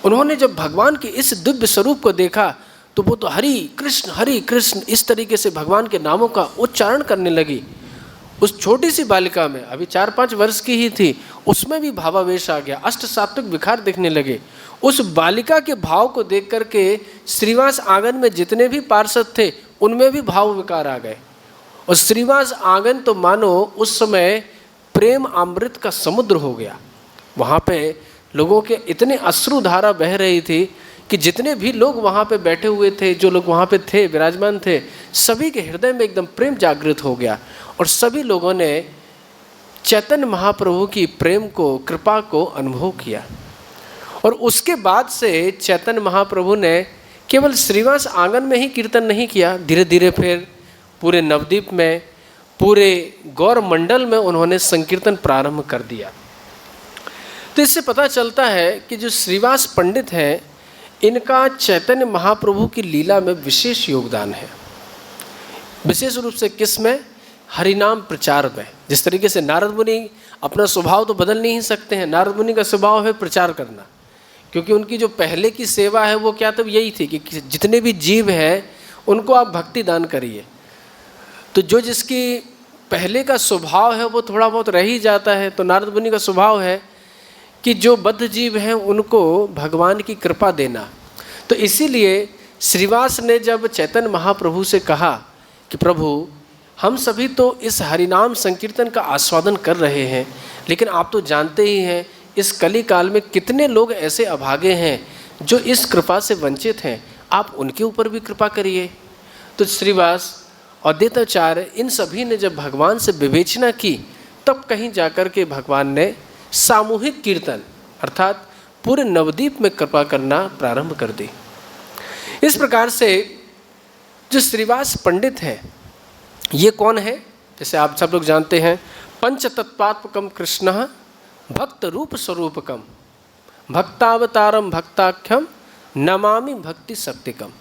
उन्होंने जब भगवान के इस दिव्य स्वरूप को देखा तो वो तो हरि कृष्ण इस तरीके से भगवान के नामों का उच्चारण करने लगी। उस छोटी सी बालिका में, अभी 4-5 वर्ष की ही थी, उसमें भी भावावेश आ गया, अष्ट सात्विक विकार दिखने लगे। उस बालिका के भाव को देख करके श्रीवास आंगन में जितने भी पार्षद थे उनमें भी भाव विकार आ गए। और श्रीवास आंगन तो मानो उस समय प्रेम अमृत का समुद्र हो गया। वहाँ पे लोगों के इतने अश्रुधारा बह रही थी कि जितने भी लोग वहाँ पे बैठे हुए थे, जो लोग वहाँ पे थे, विराजमान थे, सभी के हृदय में एकदम प्रेम जागृत हो गया और सभी लोगों ने चैतन्य महाप्रभु की प्रेम को, कृपा को अनुभव किया। और उसके बाद से चैतन्य महाप्रभु ने केवल श्रीवास आंगन में ही कीर्तन नहीं किया, धीरे धीरे फिर पूरे नवद्वीप में, पूरे गौर मंडल में उन्होंने संकीर्तन प्रारंभ कर दिया। तो इससे पता चलता है कि जो श्रीवास पंडित हैं, इनका चैतन्य महाप्रभु की लीला में विशेष योगदान है। विशेष रूप से किस में? हरिनाम प्रचार में। जिस तरीके से नारद मुनि अपना स्वभाव तो बदल नहीं सकते हैं, नारद मुनि का स्वभाव है प्रचार करना, क्योंकि उनकी जो पहले की सेवा है वो क्या तब यही थी कि जितने भी जीव हैं उनको आप भक्ति दान करिए। तो जो जिसकी पहले का स्वभाव है वो थोड़ा बहुत रह ही जाता है। तो नारद मुनि का स्वभाव है कि जो बद्ध जीव हैं उनको भगवान की कृपा देना। तो इसीलिए श्रीवास ने जब चैतन्य महाप्रभु से कहा कि प्रभु हम सभी तो इस हरिनाम संकीर्तन का आस्वादन कर रहे हैं, लेकिन आप तो जानते ही हैं इस कली काल में कितने लोग ऐसे अभागे हैं जो इस कृपा से वंचित हैं, आप उनके ऊपर भी कृपा करिए। तो श्रीवास और अद्वैताचार्य इन सभी ने जब भगवान से विवेचना की तब कहीं जाकर के भगवान ने सामूहिक कीर्तन अर्थात पूरे नवद्वीप में कृपा करना प्रारंभ कर दी। इस प्रकार से जो श्रीवास पंडित हैं ये कौन है? जैसे आप सब लोग जानते हैं, पंचतत्वात्मकम कृष्ण भक्त रूप स्वरूपकम भक्तावतारम भक्ताख्यम नमामि भक्ति शक्तिकम।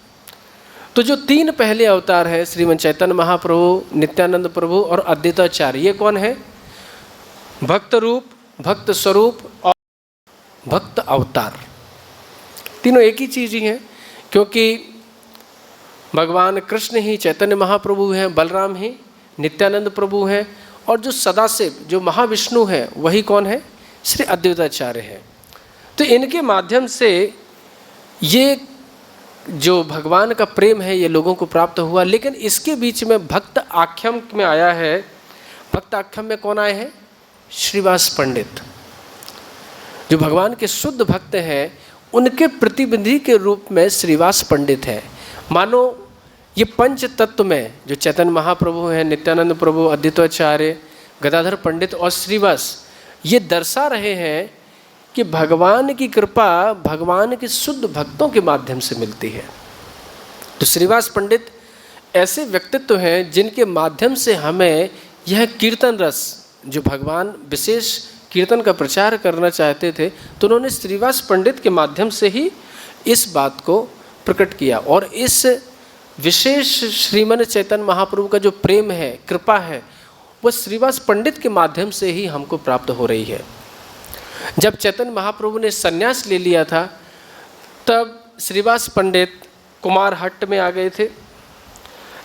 तो जो तीन पहले अवतार हैं श्रीमन चैतन्य महाप्रभु, नित्यानंद प्रभु और अद्वैताचार्य, ये कौन है? भक्त रूप, भक्त स्वरूप और भक्त अवतार। तीनों एक ही चीज़ ही हैं, क्योंकि भगवान कृष्ण ही चैतन्य महाप्रभु हैं, बलराम ही नित्यानंद प्रभु हैं, और जो सदाशिव जो महाविष्णु हैं वही कौन है? श्री अद्वैताचार्य हैं। तो इनके माध्यम से ये जो भगवान का प्रेम है ये लोगों को प्राप्त हुआ। लेकिन इसके बीच में भक्त आख्यम में आया है। भक्त आख्यम में कौन आए हैं? श्रीवास पंडित, जो भगवान के शुद्ध भक्त हैं उनके प्रतिनिधि के रूप में श्रीवास पंडित है। मानो ये पंच तत्व में जो चैतन्य महाप्रभु हैं, नित्यानंद प्रभु, अद्वैताचार्य, गदाधर पंडित और श्रीवास, ये दर्शा रहे हैं कि भगवान की कृपा भगवान के शुद्ध भक्तों के माध्यम से मिलती है। तो श्रीवास पंडित ऐसे व्यक्तित्व हैं जिनके माध्यम से हमें यह कीर्तन रस, जो भगवान विशेष कीर्तन का प्रचार करना चाहते थे, तो उन्होंने श्रीवास पंडित के माध्यम से ही इस बात को प्रकट किया। और इस विशेष श्रीमन चैतन्य महाप्रभु का जो प्रेम है, कृपा है, वह श्रीवास पंडित के माध्यम से ही हमको प्राप्त हो रही है। जब चैतन्य महाप्रभु ने संन्यास ले लिया था तब श्रीवास पंडित कुमारहट्ट में आ गए थे।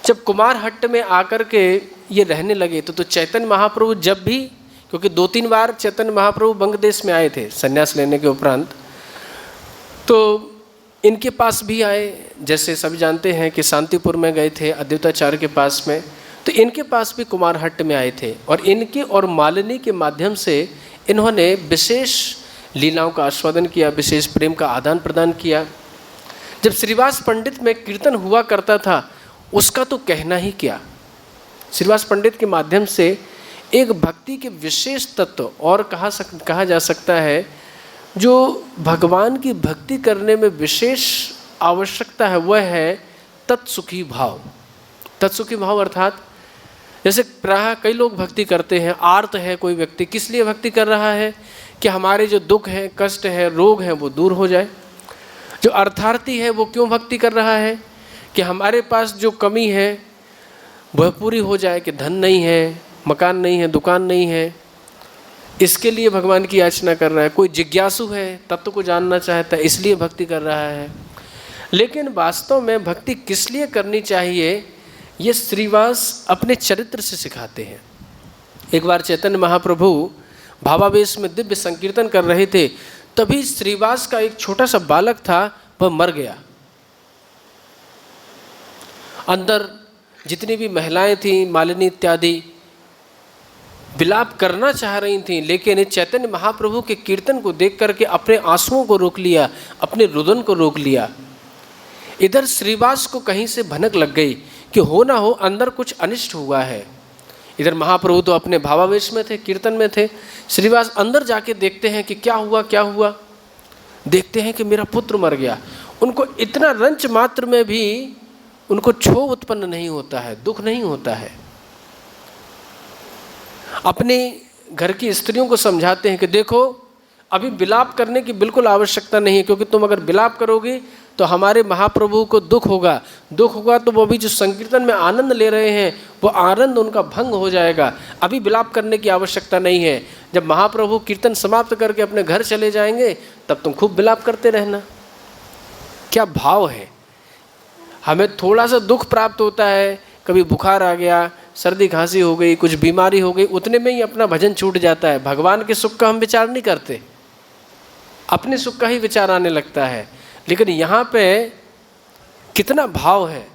जब कुमारहट्ट में आकर के ये रहने लगे तो चैतन्य महाप्रभु जब भी, क्योंकि 2-3 बार चैतन्य महाप्रभु बंग देश में आए थे संन्यास लेने के उपरांत, तो इनके पास भी आए। जैसे सभी जानते हैं कि शांतिपुर में गए थे अद्वैताचार्य के पास में, तो इनके पास भी कुमारहट्ट में आए थे। और इनके और मालिनी के माध्यम से इन्होंने विशेष लीलाओं का आस्वादन किया, विशेष प्रेम का आदान प्रदान किया। जब श्रीवास पंडित में कीर्तन हुआ करता था उसका तो कहना ही क्या। श्रीवास पंडित के माध्यम से एक भक्ति के विशेष तत्व और कहा जा सकता है, जो भगवान की भक्ति करने में विशेष आवश्यकता है, वह है तत्सुखी भाव। तत्सुखी भाव अर्थात जैसे प्रायः कई लोग भक्ति करते हैं, आर्त है कोई व्यक्ति, किस लिए भक्ति कर रहा है? कि हमारे जो दुख है, कष्ट है, रोग है वो दूर हो जाए। जो अर्थार्थी है वो क्यों भक्ति कर रहा है? कि हमारे पास जो कमी है वह पूरी हो जाए, कि धन नहीं है, मकान नहीं है, दुकान नहीं है, इसके लिए भगवान की याचना कर रहा है। कोई जिज्ञासु है, तत्व को जानना चाहता है, इसलिए भक्ति कर रहा है। लेकिन वास्तव में भक्ति किस लिए करनी चाहिए ये श्रीवास अपने चरित्र से सिखाते हैं। एक बार चैतन्य महाप्रभु भावावेश में दिव्य संकीर्तन कर रहे थे, तभी श्रीवास का एक छोटा सा बालक था, वह मर गया। अंदर जितनी भी महिलाएं थीं, मालिनी इत्यादि, विलाप करना चाह रही थीं, लेकिन चैतन्य महाप्रभु के कीर्तन को देख करके अपने आंसुओं को रोक लिया, अपने रुदन को रोक लिया। इधर श्रीवास को कहीं से भनक लग गई कि हो ना हो अंदर कुछ अनिष्ट हुआ है। इधर महाप्रभु तो अपने भावावेश में थे, कीर्तन में थे। श्रीवास अंदर जाके देखते हैं कि क्या हुआ क्या हुआ। देखते हैं कि मेरा पुत्र मर गया। उनको इतना रंच मात्र में भी उनको क्षोभ उत्पन्न नहीं होता है, दुख नहीं होता है। अपने घर की स्त्रियों को समझाते हैं कि देखो अभी विलाप करने की बिल्कुल आवश्यकता नहीं है, क्योंकि तुम अगर विलाप करोगे तो हमारे महाप्रभु को दुख होगा तो वो भी जो संकीर्तन में आनंद ले रहे हैं वो आनंद उनका भंग हो जाएगा। अभी विलाप करने की आवश्यकता नहीं है। जब महाप्रभु कीर्तन समाप्त करके अपने घर चले जाएंगे तब तुम खूब विलाप करते रहना। क्या भाव है। हमें थोड़ा सा दुख प्राप्त होता है, कभी बुखार आ गया, सर्दी खांसी हो गई, कुछ बीमारी हो गई, उतने में ही अपना भजन छूट जाता है। भगवान के सुख का हम विचार नहीं करते, अपने सुख का ही विचार आने लगता है। लेकिन यहाँ पे कितना भाव है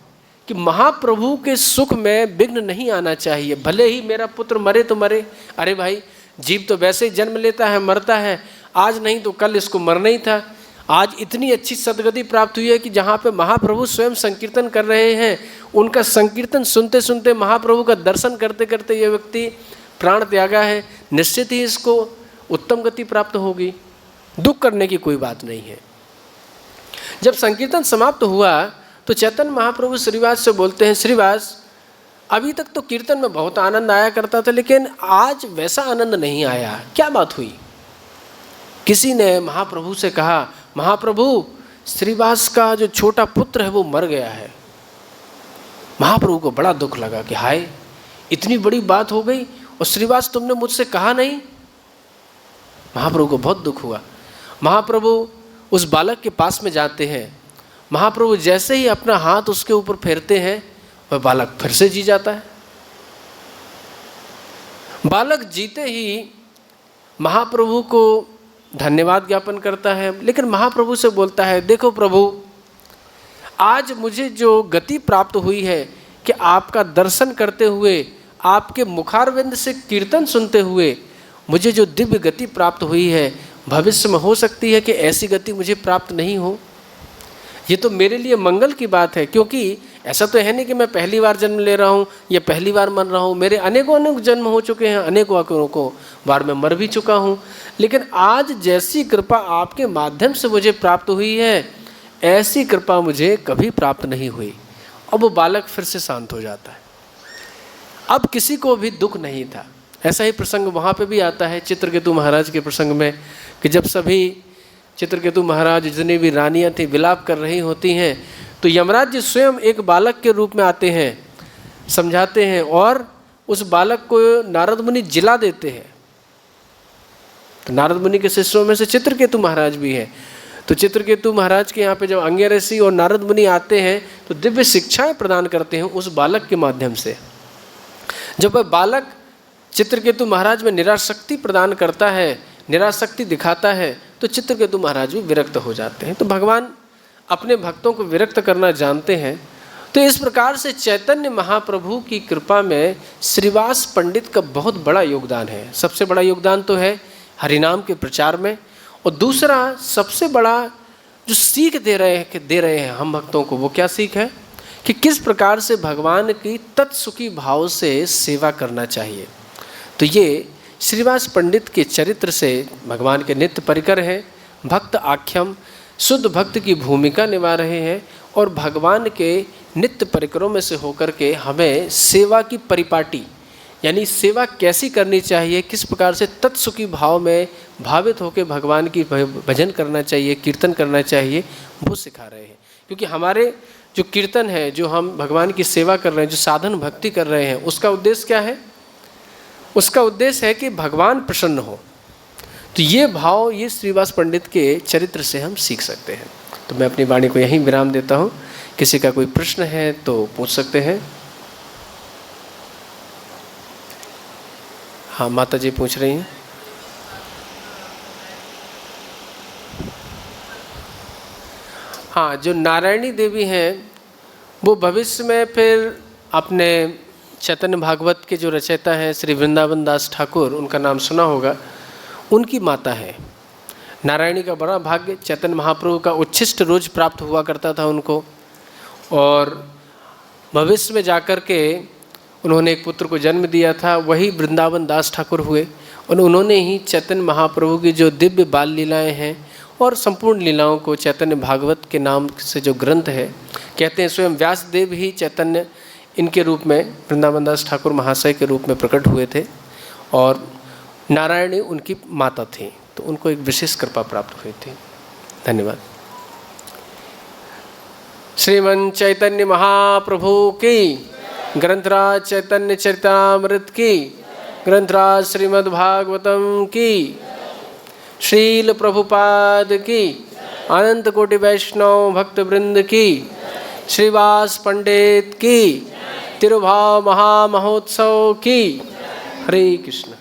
कि महाप्रभु के सुख में विघ्न नहीं आना चाहिए। भले ही मेरा पुत्र मरे तो मरे, अरे भाई जीव तो वैसे ही जन्म लेता है मरता है, आज नहीं तो कल इसको मरना ही था। आज इतनी अच्छी सदगति प्राप्त हुई है कि जहाँ पे महाप्रभु स्वयं संकीर्तन कर रहे हैं, उनका संकीर्तन सुनते सुनते महाप्रभु का दर्शन करते करते ये व्यक्ति प्राण त्यागा है, निश्चित ही इसको उत्तम गति प्राप्त होगी। दुख करने की कोई बात नहीं है। जब संकीर्तन समाप्त हुआ तो चैतन्य महाप्रभु श्रीवास से बोलते हैं, श्रीवास अभी तक तो कीर्तन में बहुत आनंद आया करता था, लेकिन आज वैसा आनंद नहीं आया, क्या बात हुई। किसी ने महाप्रभु से कहा, महाप्रभु श्रीवास का जो छोटा पुत्र है वो मर गया है। महाप्रभु को बड़ा दुख लगा कि हाय इतनी बड़ी बात हो गई और श्रीवास तुमने मुझसे कहा नहीं। महाप्रभु को बहुत दुख हुआ। महाप्रभु उस बालक के पास में जाते हैं। महाप्रभु जैसे ही अपना हाथ उसके ऊपर फेरते हैं वह बालक फिर से जी जाता है। बालक जीते ही महाप्रभु को धन्यवाद ज्ञापन करता है, लेकिन महाप्रभु से बोलता है, देखो प्रभु आज मुझे जो गति प्राप्त हुई है कि आपका दर्शन करते हुए, आपके मुखारविंद से कीर्तन सुनते हुए मुझे जो दिव्य गति प्राप्त हुई है, भविष्य में हो सकती है कि ऐसी गति मुझे प्राप्त नहीं हो। ये तो मेरे लिए मंगल की बात है, क्योंकि ऐसा तो है नहीं कि मैं पहली बार जन्म ले रहा हूँ या पहली बार मर रहा हूँ। मेरे अनेकों जन्म हो चुके हैं, अनेकों बार मैं मर भी चुका हूँ, लेकिन आज जैसी कृपा आपके माध्यम से मुझे प्राप्त हुई है, ऐसी कृपा मुझे कभी प्राप्त नहीं हुई। अब वो बालक फिर से शांत हो जाता है। अब किसी को भी दुख नहीं था। ऐसा ही प्रसंग वहाँ पे भी आता है चित्रकेतु महाराज के प्रसंग में, कि जब सभी चित्रकेतु महाराज जितनी भी रानियाँ थी विलाप कर रही होती हैं, तो यमराज जी स्वयं एक बालक के रूप में आते हैं, समझाते हैं और उस बालक को नारद मुनि जिला देते हैं। तो नारद मुनि के शिष्यों में से चित्रकेतु महाराज भी हैं। तो चित्रकेतु महाराज के यहाँ पे जब अंगिरसी और नारद मुनि आते हैं तो दिव्य शिक्षाएं प्रदान करते हैं उस बालक के माध्यम से। जब वह बालक चित्रकेतु महाराज में निराशक्ति प्रदान करता है, निराशक्ति दिखाता है, तो चित्रकेतु महाराज भी विरक्त हो जाते हैं। तो भगवान अपने भक्तों को विरक्त करना जानते हैं। तो इस प्रकार से चैतन्य महाप्रभु की कृपा में श्रीवास पंडित का बहुत बड़ा योगदान है। सबसे बड़ा योगदान तो है हरिनाम के प्रचार में, और दूसरा सबसे बड़ा जो सीख दे रहे हैं हम भक्तों को, वो क्या सीख है कि किस प्रकार से भगवान की तत्सुखी भाव से सेवा करना चाहिए। तो ये श्रीवास पंडित के चरित्र से भगवान के नित्य परिकर हैं, भक्त आख्यम शुद्ध भक्त की भूमिका निभा रहे हैं, और भगवान के नित्य परिकरों में से होकर के हमें सेवा की परिपाटी, यानी सेवा कैसी करनी चाहिए, किस प्रकार से तत्सुखी भाव में भावित होकर भगवान की भजन करना चाहिए, कीर्तन करना चाहिए, वो सिखा रहे हैं। क्योंकि हमारे जो कीर्तन है, जो हम भगवान की सेवा कर रहे हैं, जो साधन भक्ति कर रहे हैं, उसका उद्देश्य क्या है? उसका उद्देश्य है कि भगवान प्रसन्न हो। तो ये भाव ये श्रीवास पंडित के चरित्र से हम सीख सकते हैं। तो मैं अपनी वाणी को यहीं विराम देता हूँ। किसी का कोई प्रश्न है तो पूछ सकते हैं। हाँ, माता जी पूछ रही हैं। हाँ, जो नारायणी देवी हैं वो भविष्य में फिर अपने चैतन्य भागवत के जो रचयिता हैं श्री वृंदावन दास ठाकुर, उनका नाम सुना होगा, उनकी माता है। नारायणी का बड़ा भाग्य, चैतन्य महाप्रभु का उच्छिष्ट रोज प्राप्त हुआ करता था उनको, और भविष्य में जाकर के उन्होंने एक पुत्र को जन्म दिया था, वही वृंदावन दास ठाकुर हुए। और उन्होंने ही चैतन्य महाप्रभु की जो दिव्य बाल लीलाएँ हैं और संपूर्ण लीलाओं को चैतन्य भागवत के नाम से जो ग्रंथ है, कहते हैं स्वयं व्यासदेव ही चैतन्य इनके रूप में वृंदावन दास ठाकुर महाशय के रूप में प्रकट हुए थे, और नारायणी उनकी माता थी, तो उनको एक विशेष कृपा प्राप्त हुई थी। धन्यवाद। श्रीमन चैतन्य महाप्रभु की, ग्रंथराज चैतन्य चरितामृत की, ग्रंथराज श्रीमद् भागवतम की, श्रील प्रभुपाद की, अनंत कोटि वैष्णव भक्त वृंद की, श्रीवास पंडित की, तिरुभाव महामहोत्सव की। हरे कृष्ण।